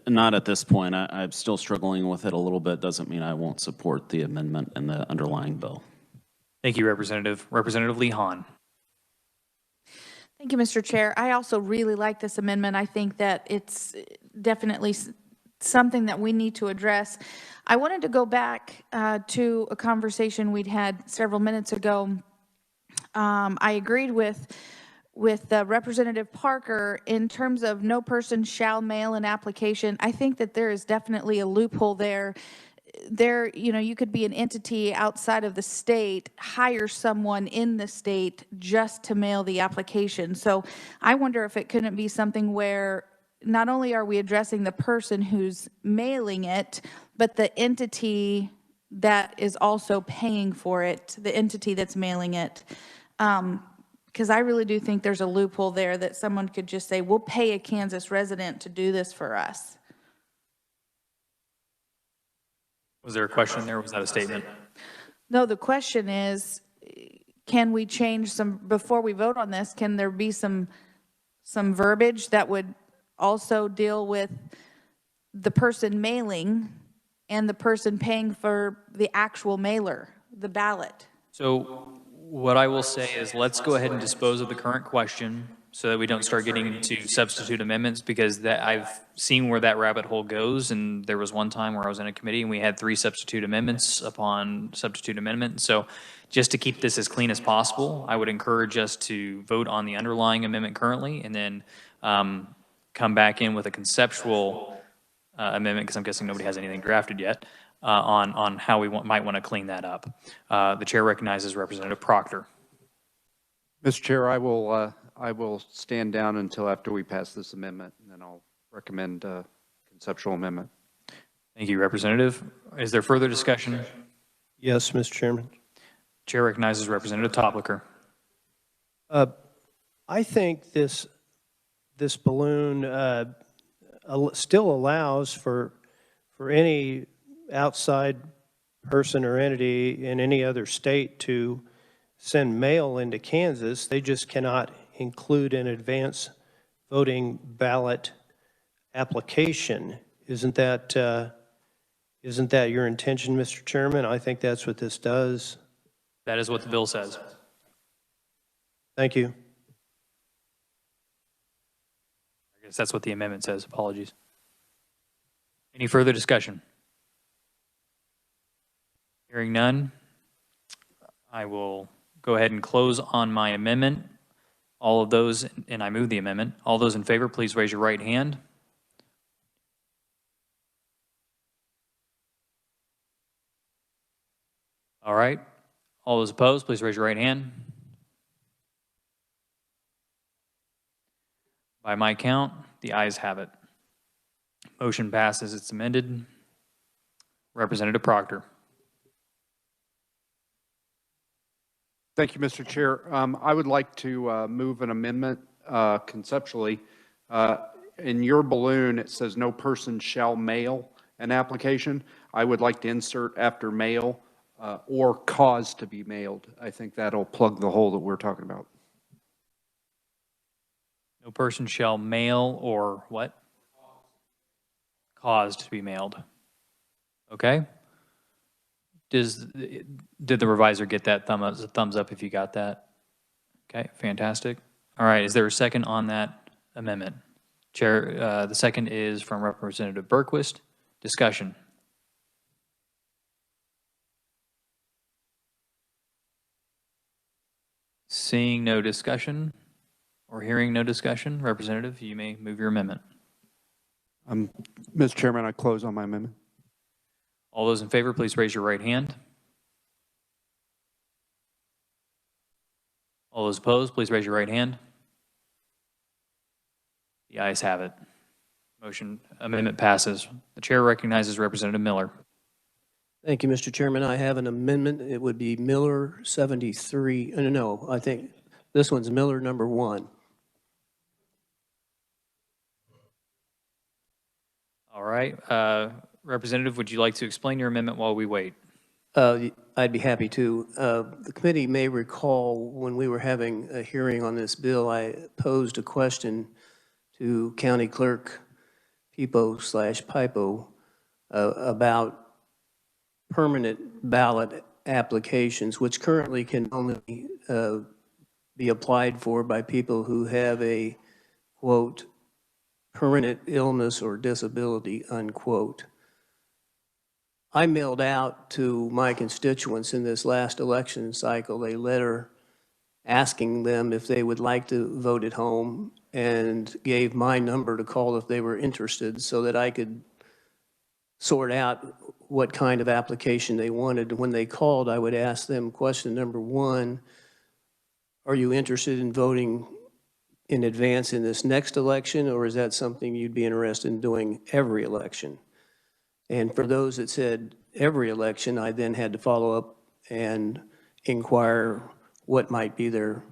Not at this point. I'm still struggling with it a little bit. Doesn't mean I won't support the amendment and the underlying bill. Thank you, Representative. Representative Lee Hahn. Thank you, Mr. Chair. I also really like this amendment. I think that it's definitely something that we need to address. I wanted to go back to a conversation we'd had several minutes ago I agreed with Representative Parker in terms of no person shall mail an application. I think that there is definitely a loophole there. You could be an entity outside of the state, hire someone in the state just to mail the application. So I wonder if it couldn't be something where not only are we addressing the person who's mailing it, but the entity that is also paying for it, the entity that's mailing it. Because I really do think there's a loophole there that someone could just say, we'll pay a Kansas resident to do this for us. Was there a question there? Was that a statement? No, the question is, can we change before we vote on this, can there be some verbiage that would also deal with the person mailing and the person paying for the actual mailer, the ballot? So what I will say is let's go ahead and dispose of the current question so that we don't start getting into substitute amendments, because I've seen where that rabbit hole goes. And there was one time where I was in a committee and we had 3 substitute amendments upon substitute amendment. So just to keep this as clean as possible, I would encourage us to vote on the underlying amendment currently and then come back in with a conceptual amendment, because I'm guessing nobody has anything drafted yet, on how we might want to clean that up. The chair recognizes Representative Proctor. Mr. Chair, I will stand down until after we pass this amendment, and then I'll recommend a conceptual amendment. Thank you, Representative. Is there further discussion? Yes, Mr. Chairman. Chair recognizes Representative Toplicker. I think this balloon still allows for any outside person or entity in any other state to send mail into Kansas. They just cannot include an advance voting ballot application. Isn't that your intention, Mr. Chairman? I think that's what this does. That is what the bill says. Thank you. I guess that's what the amendment says. Apologies. Any further discussion? Hearing none, I will go ahead and close on my amendment. All of those, and I move the amendment. All those in favor, please raise your right hand. All right. All those opposed, please raise your right hand. By my count, the ayes have it. Motion passes. It's amended. Representative Proctor. Thank you, Mr. Chair. I would like to move an amendment conceptually. In your balloon, it says no person shall mail an application. I would like to insert after mail or cause to be mailed. I think that'll plug the hole that we're talking about. No person shall mail or what? Caused to be mailed. Okay. Did the reviser get that thumbs up if you got that? Okay, fantastic. All right, is there a second on that amendment? Chair, the second is from Representative Berquist. Discussion. Seeing no discussion or hearing no discussion, Representative, you may move your amendment. Mr. Chairman, I close on my amendment. All those in favor, please raise your right hand. All those opposed, please raise your right hand. The ayes have it. Amendment passes. The chair recognizes Representative Miller. Thank you, Mr. Chairman. I have an amendment. It would be Miller 73. No, I think this one's Miller number 1. All right. Representative, would you like to explain your amendment while we wait? I'd be happy to. The committee may recall when we were having a hearing on this bill, I posed a question to County Clerk Pipo about permanent ballot applications, which currently can only be applied for by people who have a, quote, permanent illness or disability, unquote. I mailed out to my constituents in this last election cycle a letter asking them if they would like to vote at home and gave my number to call if they were interested so that I could sort out what kind of application they wanted. When they called, I would ask them question number one, are you interested in voting in advance in this next election, or is that something you'd be interested in doing every election? And for those that said every election, I then had to follow up and inquire what might be their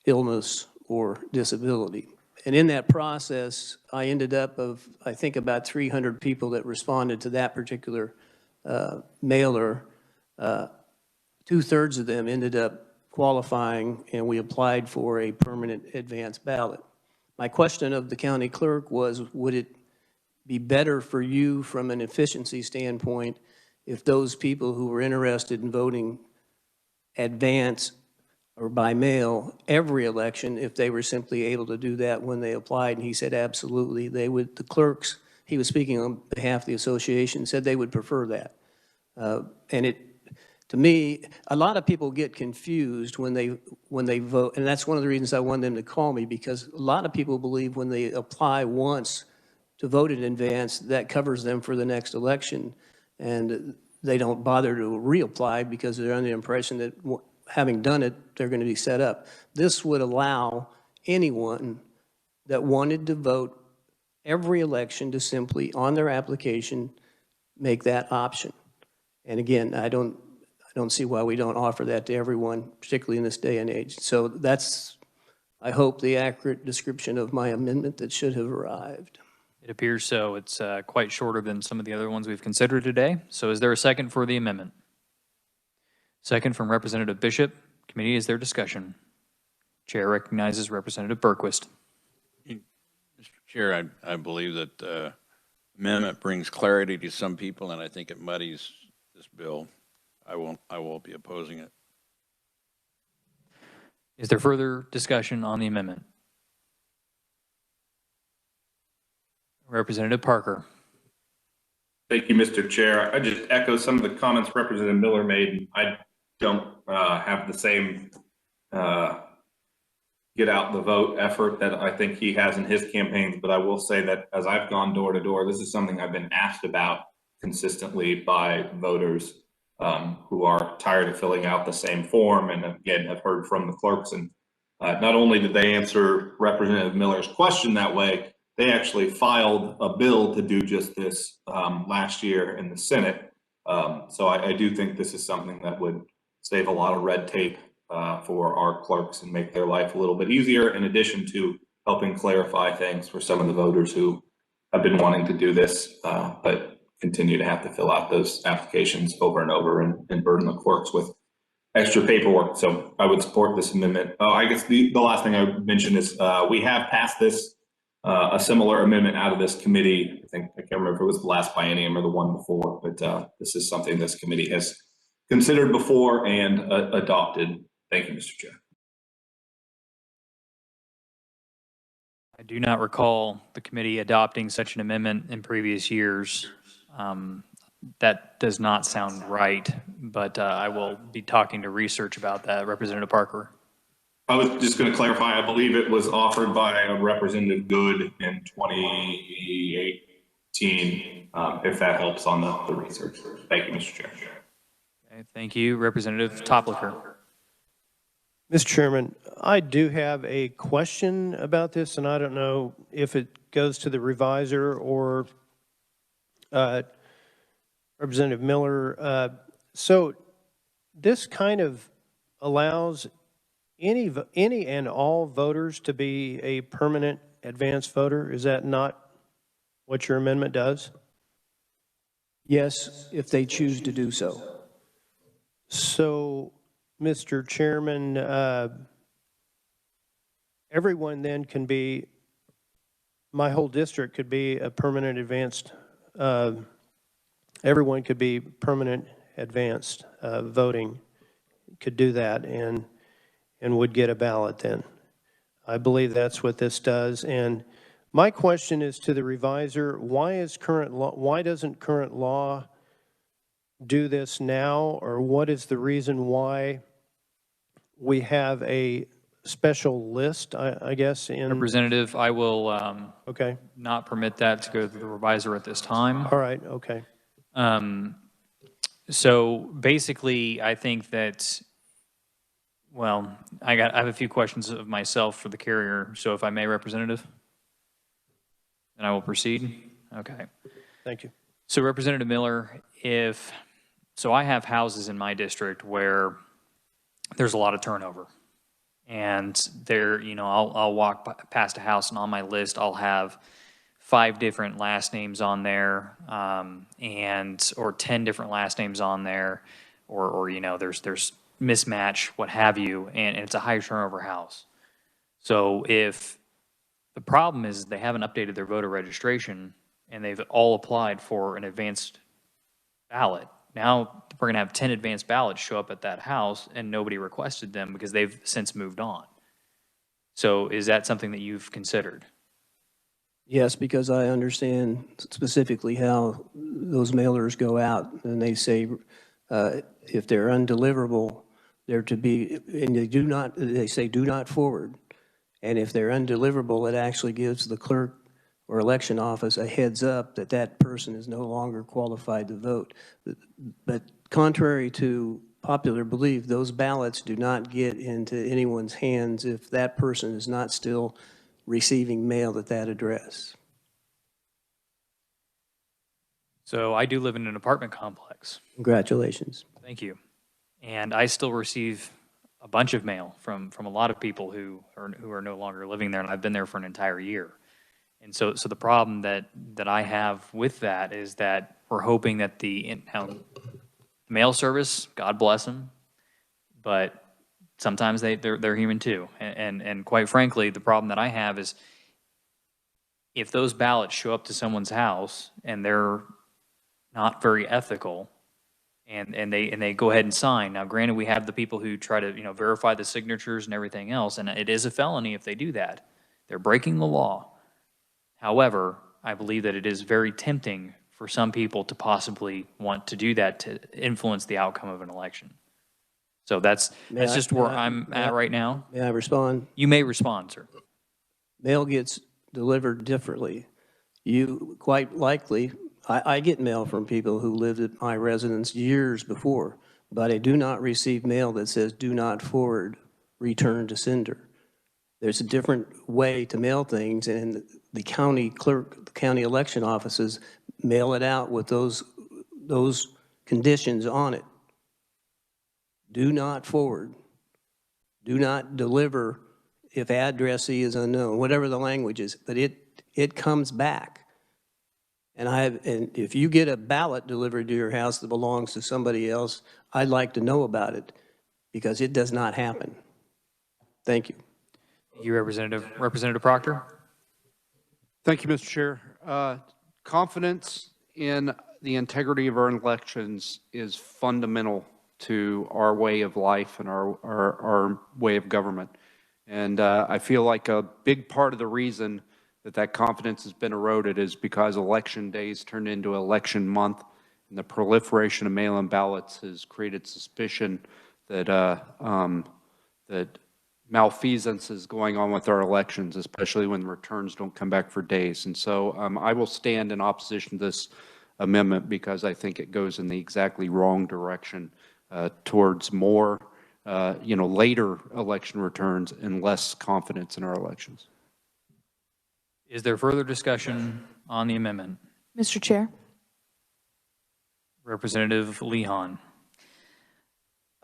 illness or disability. And in that process, I ended up of, I think, about 300 people that responded to that particular mailer. 2/3 of them ended up qualifying, and we applied for a permanent advance ballot. My question of the county clerk was, would it be better for you from an efficiency standpoint if those people who were interested in voting advance or by mail every election, if they were simply able to do that when they applied? And he said absolutely. They would, the clerks, he was speaking on behalf of the association, said they would prefer that. And it, to me, a lot of people get confused when they vote, and that's one of the reasons I wanted them to call me, because a lot of people believe when they apply once to vote in advance, that covers them for the next election, and they don't bother to reapply because they're under the impression that having done it, they're going to be set up. This would allow anyone that wanted to vote every election to simply, on their application, make that option. And again, I don't see why we don't offer that to everyone, particularly in this day and age. So that's, I hope, the accurate description of my amendment that should have arrived. It appears so. It's quite shorter than some of the other ones we've considered today. So is there a second for the amendment? Second from Representative Bishop. Committee, is there discussion? Chair recognizes Representative Berquist. Mr. Chair, I believe that the amendment brings clarity to some people, and I think it muddies this bill. I won't be opposing it. Is there further discussion on the amendment? Representative Parker. Thank you, Mr. Chair. I just echo some of the comments Representative Miller made. I don't have the same get out the vote effort that I think he has in his campaigns, but I will say that as I've gone door to door, this is something I've been asked about consistently by voters who are tired of filling out the same form, and again have heard from the clerks. And not only did they answer Representative Miller's question that way, they actually filed a bill to do just this last year in the Senate. So I do think this is something that would save a lot of red tape for our clerks and make their life a little bit easier, in addition to helping clarify things for some of the voters who have been wanting to do this, but continue to have to fill out those applications over and over and burden the clerks with extra paperwork. So I would support this amendment. Oh, I guess the last thing I would mention is we have passed this, a similar amendment out of this committee. I can't remember if it was the last biennium or the one before, but this is something this committee has considered before and adopted. Thank you, Mr. Chair. I do not recall the committee adopting such an amendment in previous years. That does not sound right, but I will be talking to research about that. Representative Parker. I was just going to clarify, I believe it was offered by Representative Good in 2018, if that helps on the research. Thank you, Mr. Chair. Okay, thank you. Representative Topliker. Mr. Chairman, I do have a question about this, and I don't know if it goes to the reviser or Representative Miller. So this kind of allows any and all voters to be a permanent advance voter. Is that not what your amendment does? Yes, if they choose to do so. So, Mr. Chairman, everyone then can be, my whole district could be a permanent advanced, everyone could be permanent advanced voting, could do that and would get a ballot then. I believe that's what this does. And my question is to the reviser, why doesn't current law do this now, or what is the reason why we have a special list, I guess, in, Representative, I will okay, not permit that to go to the reviser at this time. all right, okay. So basically, I think that, well, I have a few questions of myself for the carrier. So if I may, Representative, then I will proceed. Okay. Thank you. So Representative Miller, so I have houses in my district where there's a lot of turnover. And there, I'll walk past a house and on my list, I'll have 5 different last names on there, or 10 different last names on there, or there's mismatch, what have you, and it's a high turnover house. So if the problem is they haven't updated their voter registration and they've all applied for an advanced ballot, now we're going to have 10 advanced ballots show up at that house and nobody requested them because they've since moved on. So is that something that you've considered? Yes, because I understand specifically how those mailers go out, and they say if they're undeliverable, they're to be, and they say do not forward. And if they're undeliverable, it actually gives the clerk or election office a heads up that that person is no longer qualified to vote. But contrary to popular belief, those ballots do not get into anyone's hands if that person is not still receiving mail at that address. So I do live in an apartment complex. Congratulations. Thank you. And I still receive a bunch of mail from a lot of people who are no longer living there, and I've been there for an entire year. And so the problem that I have with that is that we're hoping that the mail service, God bless them, but sometimes they're human too. And quite frankly, the problem that I have is if those ballots show up to someone's house and they're not very ethical, and they go ahead and sign. Now, granted, we have the people who try to verify the signatures and everything else, and it is a felony if they do that. They're breaking the law. However, I believe that it is very tempting for some people to possibly want to do that to influence the outcome of an election. So that's just where I'm at right now. May I respond? You may respond, sir. Mail gets delivered differently. You quite likely, I get mail from people who lived at my residence years before, but I do not receive mail that says do not forward, return to sender. There's a different way to mail things, and the county clerk, the county election offices mail it out with those conditions on it. Do not forward. Do not deliver if addressee is unknown, whatever the language is, but it comes back. And if you get a ballot delivered to your house that belongs to somebody else, I'd like to know about it, because it does not happen. Thank you. Thank you, Representative. Representative Proctor? Thank you, Mr. Chair. Confidence in the integrity of our elections is fundamental to our way of life and our way of government. And I feel like a big part of the reason that confidence has been eroded is because election days turned into election month, and the proliferation of mail-in ballots has created suspicion that that malfeasance is going on with our elections, especially when the returns don't come back for days. And so I will stand in opposition to this amendment because I think it goes in the exactly wrong direction towards more, later election returns and less confidence in our elections. Is there further discussion on the amendment? Mr. Chair. Representative Lehan.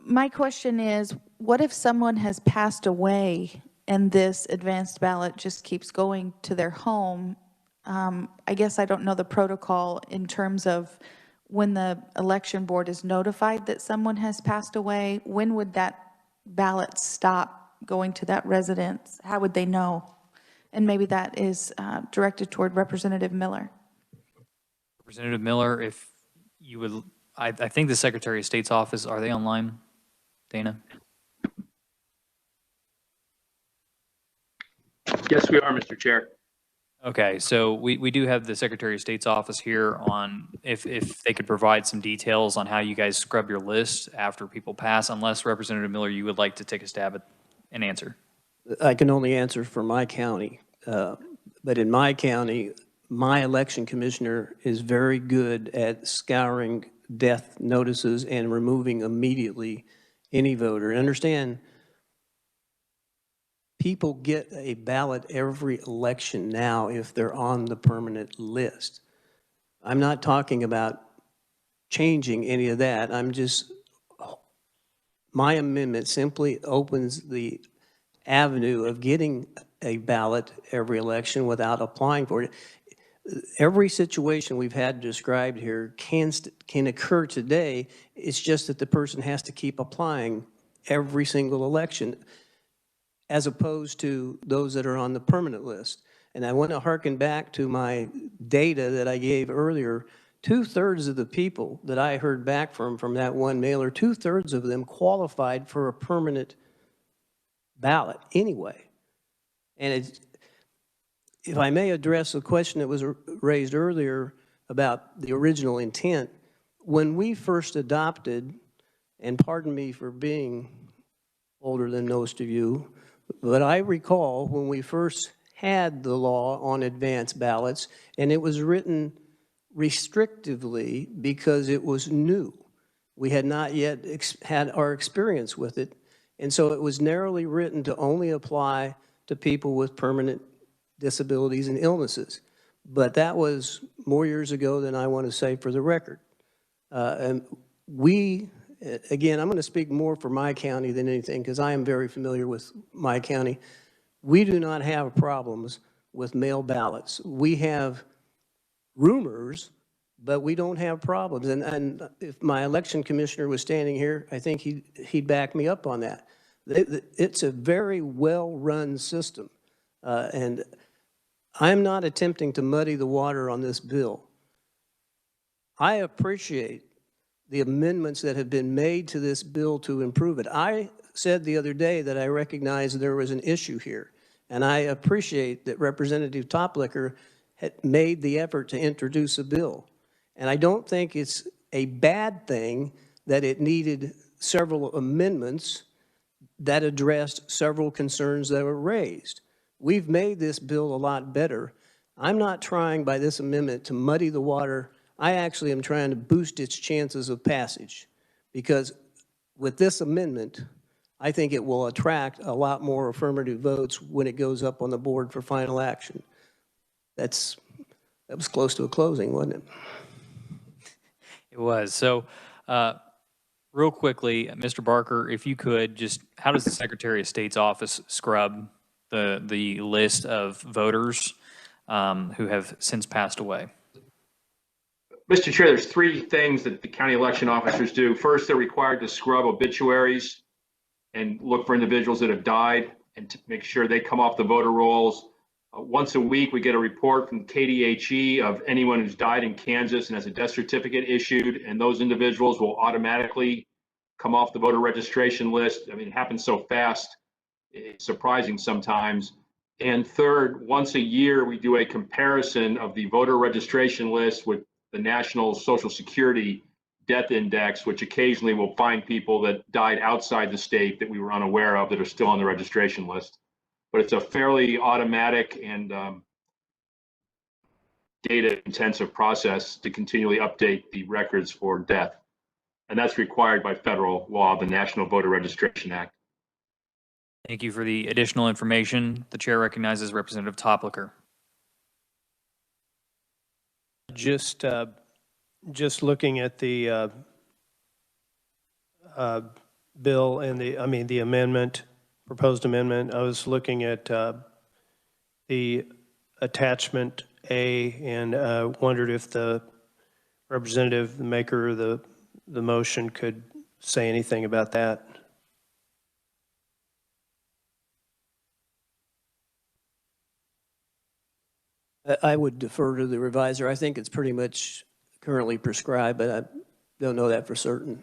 My question is, what if someone has passed away and this advanced ballot just keeps going to their home? I guess I don't know the protocol in terms of when the election board is notified that someone has passed away. When would that ballot stop going to that residence? How would they know? And maybe that is directed toward Representative Miller. Representative Miller, if you would, I think the Secretary of State's office, are they online, Dana? Yes, we are, Mr. Chair. Okay, so we do have the Secretary of State's office here on, if they could provide some details on how you guys scrub your list after people pass, unless Representative Miller, you would like to take a stab at an answer. I can only answer for my county, but in my county, my election commissioner is very good at scouring death notices and removing immediately any voter. Understand, people get a ballot every election now if they're on the permanent list. I'm not talking about changing any of that. My amendment simply opens the avenue of getting a ballot every election without applying for it. Every situation we've had described here can occur today. It's just that the person has to keep applying every single election, as opposed to those that are on the permanent list. And I want to hearken back to my data that I gave earlier. 2/3 of the people that I heard back from that one mailer, 2/3 of them qualified for a permanent ballot anyway. And if I may address a question that was raised earlier about the original intent, when we first adopted, and pardon me for being older than most of you, but I recall when we first had the law on advance ballots, and it was written restrictively because it was new. We had not yet had our experience with it, and so it was narrowly written to only apply to people with permanent disabilities and illnesses. But that was more years ago than I want to say for the record. And we, again, I'm going to speak more for my county than anything because I am very familiar with my county. We do not have problems with mail ballots. We have rumors, but we don't have problems. And if my election commissioner was standing here, I think he'd back me up on that. It's a very well-run system. And I'm not attempting to muddy the water on this bill. I appreciate the amendments that have been made to this bill to improve it. I said the other day that I recognized there was an issue here, and I appreciate that Representative Toplicker had made the effort to introduce a bill. And I don't think it's a bad thing that it needed several amendments that addressed several concerns that were raised. We've made this bill a lot better. I'm not trying by this amendment to muddy the water. I actually am trying to boost its chances of passage, because with this amendment, I think it will attract a lot more affirmative votes when it goes up on the board for final action. That was close to a closing, wasn't it? It was. So, real quickly, Mr. Barker, if you could just, how does the Secretary of State's office scrub the list of voters who have since passed away? Mr. Chair, there's three things that the county election officers do. First, they're required to scrub obituaries and look for individuals that have died and to make sure they come off the voter rolls. Once a week, we get a report from KDHE of anyone who's died in Kansas and has a death certificate issued, and those individuals will automatically come off the voter registration list. I mean, it happens so fast, it's surprising sometimes. And third, once a year, we do a comparison of the voter registration list with the National Social Security Death Index, which occasionally will find people that died outside the state that we were unaware of that are still on the registration list. But it's a fairly automatic and data-intensive process to continually update the records for death. And that's required by federal law, the National Voter Registration Act. Thank you for the additional information. The chair recognizes Representative Toplicker. Just looking at the bill and the amendment, proposed amendment, I was looking at the attachment A and wondered if the representative, the maker of the motion, could say anything about that. I would defer to the reviser. I think it's pretty much currently prescribed, but I don't know that for certain.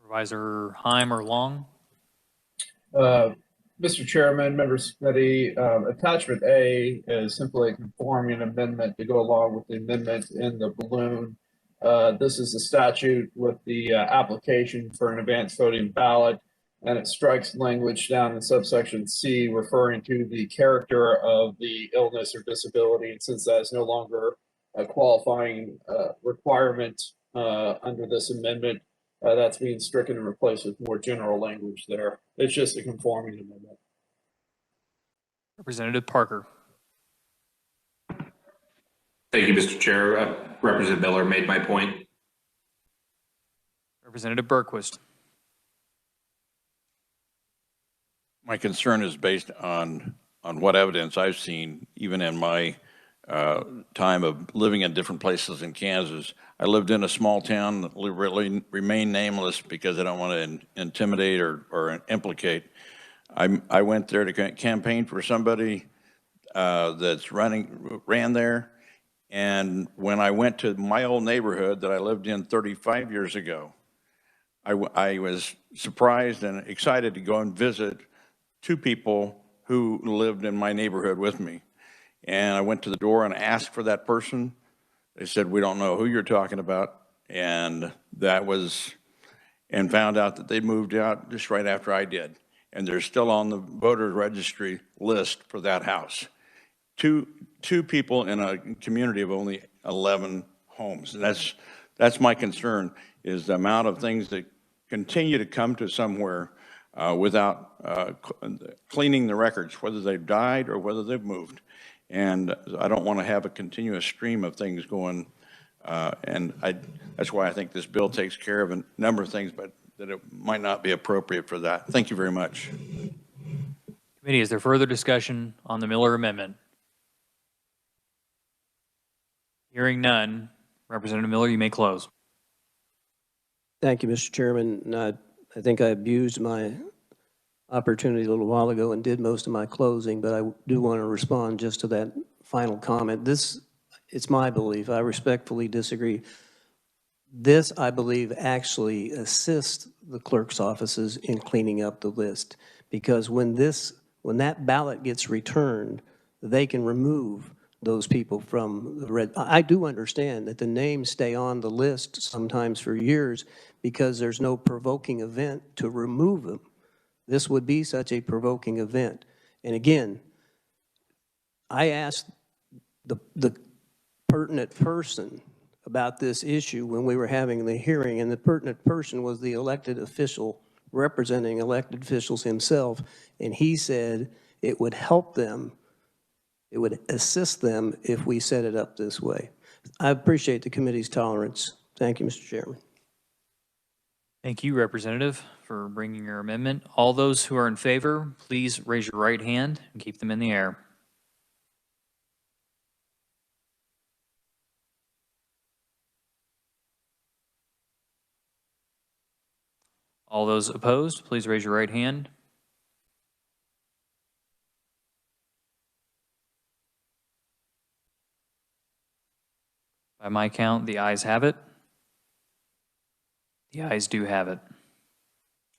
Reviser Heim or Long? Mr. Chairman, members of the committee, attachment A is simply conforming an amendment to go along with the amendment in the balloon. This is the statute with the application for an advanced voting ballot. and it strikes language down in subsection C referring to the character of the illness or disability. And since that is no longer a qualifying requirement under this amendment, that's being stricken and replaced with more general language there. It's just a conforming amendment. Representative Parker. Thank you, Mr. Chair. Representative Miller made my point. Representative Berquist. My concern is based on what evidence I've seen, even in my time of living in different places in Kansas. I lived in a small town that really remained nameless because I don't want to intimidate or implicate. I went there to campaign for somebody that's ran there. And when I went to my old neighborhood that I lived in 35 years ago, I was surprised and excited to go and visit two people who lived in my neighborhood with me. And I went to the door and asked for that person. They said, "We don't know who you're talking about." And found out that they moved out just right after I did. And they're still on the voter registry list for that house. Two people in a community of only 11 homes. And that's my concern, is the amount of things that continue to come to somewhere without cleaning the records, whether they've died or whether they've moved. And I don't want to have a continuous stream of things going. That's why I think this bill takes care of a number of things, but that it might not be appropriate for that. Thank you very much. Committee, is there further discussion on the Miller amendment? Hearing none, Representative Miller, you may close. Thank you, Mr. Chairman. I think I abused my opportunity a little while ago and did most of my closing, but I do want to respond just to that final comment. It's my belief, I respectfully disagree. This, I believe, actually assists the clerk's offices in cleaning up the list, because when that ballot gets returned, they can remove those people from the red. I do understand that the names stay on the list sometimes for years because there's no provoking event to remove them. This would be such a provoking event. And again, I asked the pertinent person about this issue when we were having the hearing, and the pertinent person was the elected official representing elected officials himself, and he said it would help them, it would assist them if we set it up this way. I appreciate the committee's tolerance. Thank you, Mr. Chairman. Thank you, Representative, for bringing your amendment. All those who are in favor, please raise your right hand and keep them in the air. All those opposed, please raise your right hand. By my count, the ayes have it. The ayes do have it.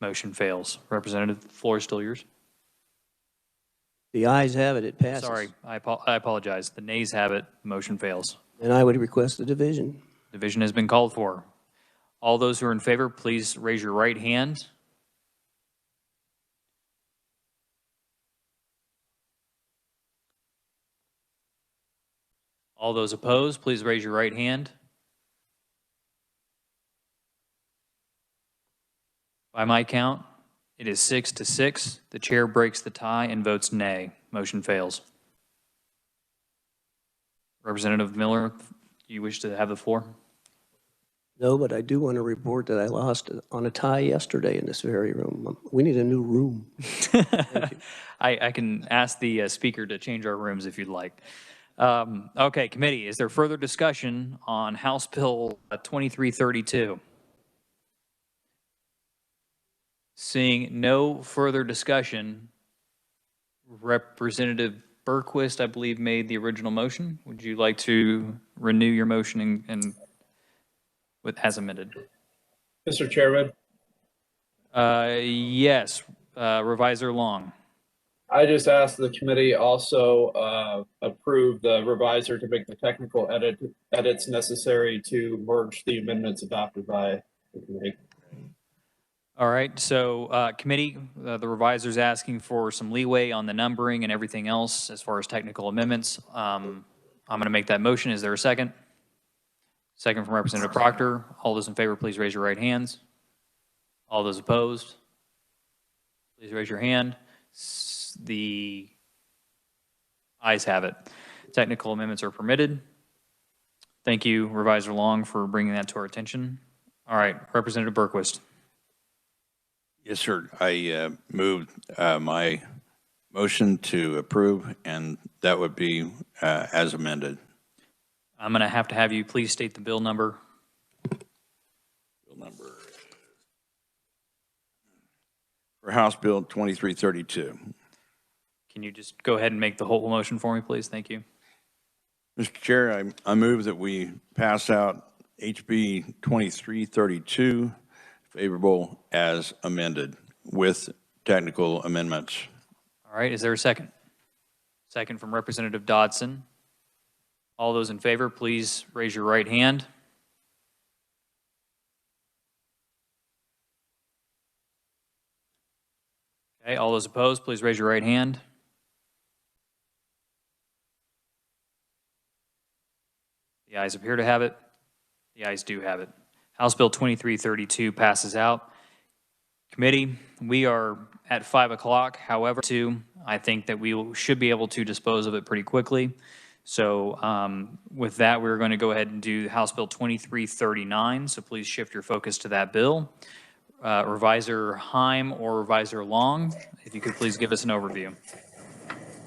Motion fails. Representative, the floor is still yours. The ayes have it, it passes. Sorry, I apologize. The nays have it, motion fails. And I would request a division. Division has been called for. All those who are in favor, please raise your right hand. All those opposed, please raise your right hand. By my count, it is 6-6. The chair breaks the tie and votes nay. Motion fails. Representative Miller, do you wish to have the floor? No, but I do want to report that I lost on a tie yesterday in this very room. We need a new room. I can ask the speaker to change our rooms if you'd like. Okay, committee, is there further discussion on House Bill 2332? Seeing no further discussion, Representative Berquist, I believe, made the original motion. Would you like to renew your motion and as amended? Mr. Chairman. Yes, Revisor Long. I just asked the committee also approve the revisor to make the technical edits necessary to merge the amendments adopted by the committee. All right, so committee, the revisor's asking for some leeway on the numbering and everything else as far as technical amendments. I'm going to make that motion. Is there a second? Second from Representative Proctor. All those in favor, please raise your right hands. All those opposed, please raise your hand. The ayes have it. Technical amendments are permitted. Thank you, Revisor Long, for bringing that to our attention. All right, Representative Berquist. Yes, sir. I moved my motion to approve, and that would be as amended. I'm going to have you please state the bill number. Bill number for House Bill 2332. Can you just go ahead and make the whole motion for me, please? Thank you. Mr. Chair, I move that we pass out HB 2332 favorable as amended with technical amendments. All right, is there a second? Second from Representative Dodson. All those in favor, please raise your right hand. Okay, all those opposed, please raise your right hand. The ayes appear to have it. The ayes do have it. House Bill 2332 passes out. Committee, we are at 5 o'clock. However, I think that we should be able to dispose of it pretty quickly. So with that, we're going to go ahead and do House Bill 2339. So please shift your focus to that bill. Revisor Heim or Revisor Long, if you could please give us an overview.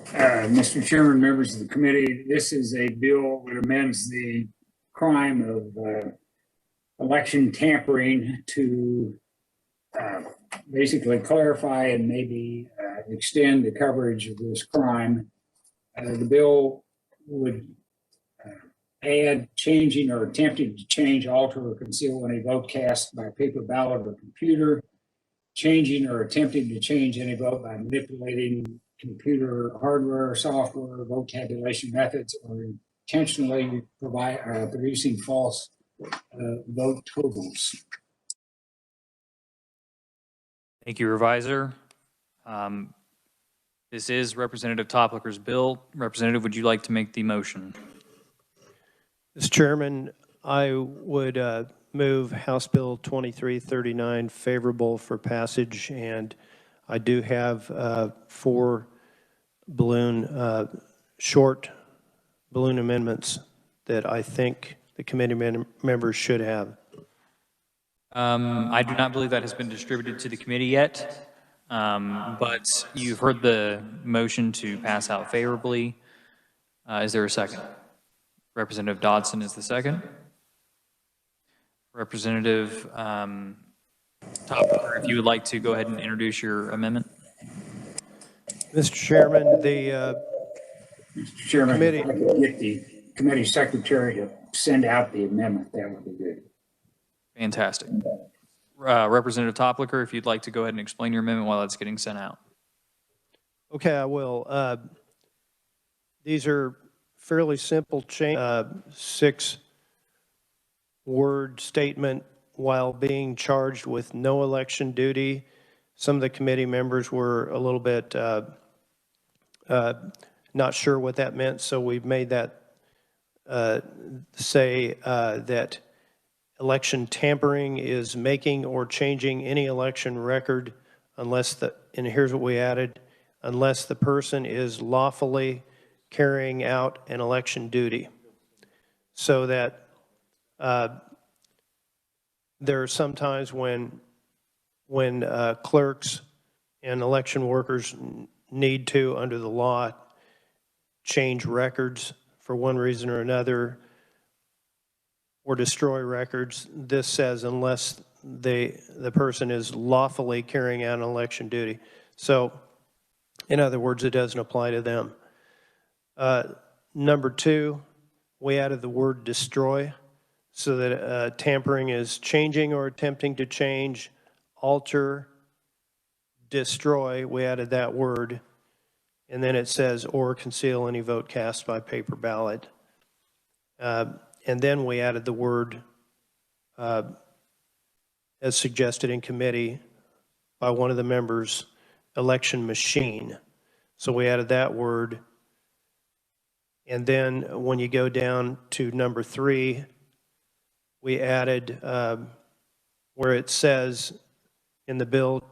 Mr. Chairman, members of the committee, this is a bill that amends the crime of election tampering to basically clarify and maybe extend the coverage of this crime. The bill would add changing or attempting to change, alter, or conceal any vote cast by paper ballot or computer, changing or attempting to change any vote by manipulating computer hardware, software, vote tabulation methods, or intentionally producing false vote totals. Thank you, Revisor. This is Representative Topliker's bill. Representative, would you like to make the motion? Mr. Chairman, I would move House Bill 2339 favorable for passage, and I do have 4 short balloon amendments that I think the committee members should have. I do not believe that has been distributed to the committee yet, but you've heard the motion to pass out favorably. Is there a second? Representative Dodson is the second. Representative Topliker, if you would like to go ahead and introduce your amendment. Mr. Chairman, the Mr. Chairman, committee. if I could get the committee secretary to send out the amendment, that would be good. Fantastic. Representative Topliker, if you'd like to go ahead and explain your amendment while that's getting sent out. Okay, I will. These are fairly simple change, 6-word statement while being charged with no election duty. Some of the committee members were a little bit not sure what that meant, so we've made that say that election tampering is making or changing any election record unless and here's what we added, unless the person is lawfully carrying out an election duty. So that there are some times when clerks and election workers need to, under the law, change records for one reason or another, or destroy records. This says unless the person is lawfully carrying out an election duty. So, in other words, it doesn't apply to them. Number 2, we added the word destroy, so that tampering is changing or attempting to change, alter, destroy. We added that word. And then it says, or conceal any vote cast by paper ballot. And then we added the word, as suggested in committee, by one of the members, election machine. So we added that word. And then when you go down to number 3, we added where it says in the bill,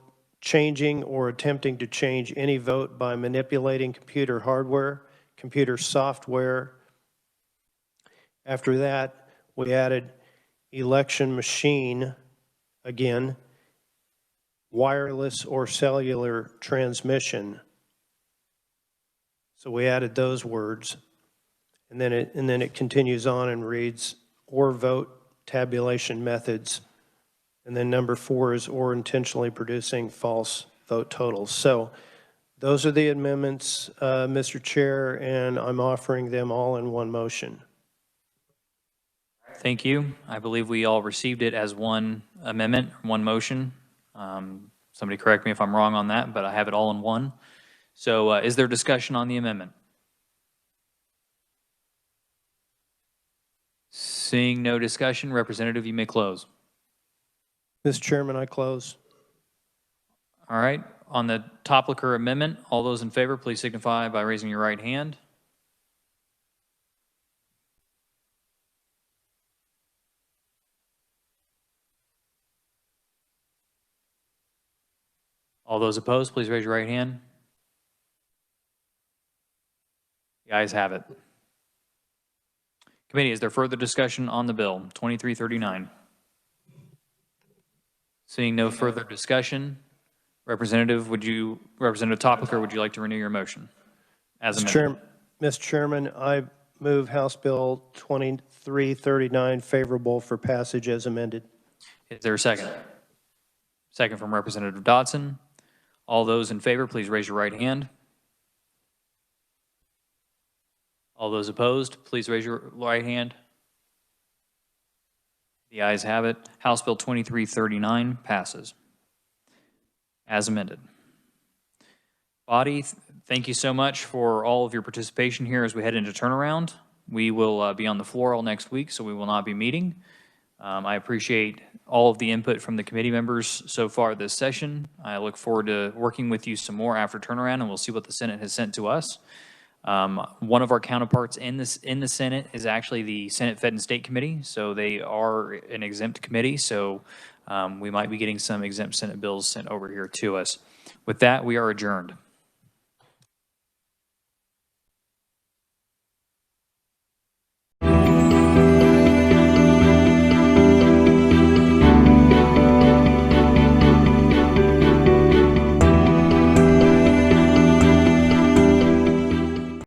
changing or attempting to change any vote by manipulating computer hardware, computer software. After that, we added election machine, again, wireless or cellular transmission. So we added those words. And then it continues on and reads, or vote tabulation methods. And then number 4 is or intentionally producing false vote totals. So those are the amendments, Mr. Chair, and I'm offering them all in one motion. Thank you. I believe we all received it as one amendment, one motion. Somebody correct me if I'm wrong on that, but I have it all in one. So is there discussion on the amendment? Seeing no discussion, Representative, you may close. Mr. Chairman, I close. All right. On the Topliker amendment, all those in favor, please signify by raising your right hand. All those opposed, please raise your right hand. The ayes have it. Committee, is there further discussion on the bill, 2339? Seeing no further discussion, Representative Topliker, would you like to renew your motion? As amended. Mr. Chairman, I move House Bill 2339 favorable for passage as amended. Is there a second? Second from Representative Dodson. All those in favor, please raise your right hand. All those opposed, please raise your right hand. The ayes have it. House Bill 2339 passes as amended. Body, thank you so much for all of your participation here as we head into turnaround. We will be on the floor all next week, so we will not be meeting. I appreciate all of the input from the committee members so far this session. I look forward to working with you some more after turnaround, and we'll see what the Senate has sent to us. One of our counterparts in the Senate is actually the Senate Fed and State Committee, so they are an exempt committee, so we might be getting some exempt Senate bills sent over here to us. With that, we are adjourned.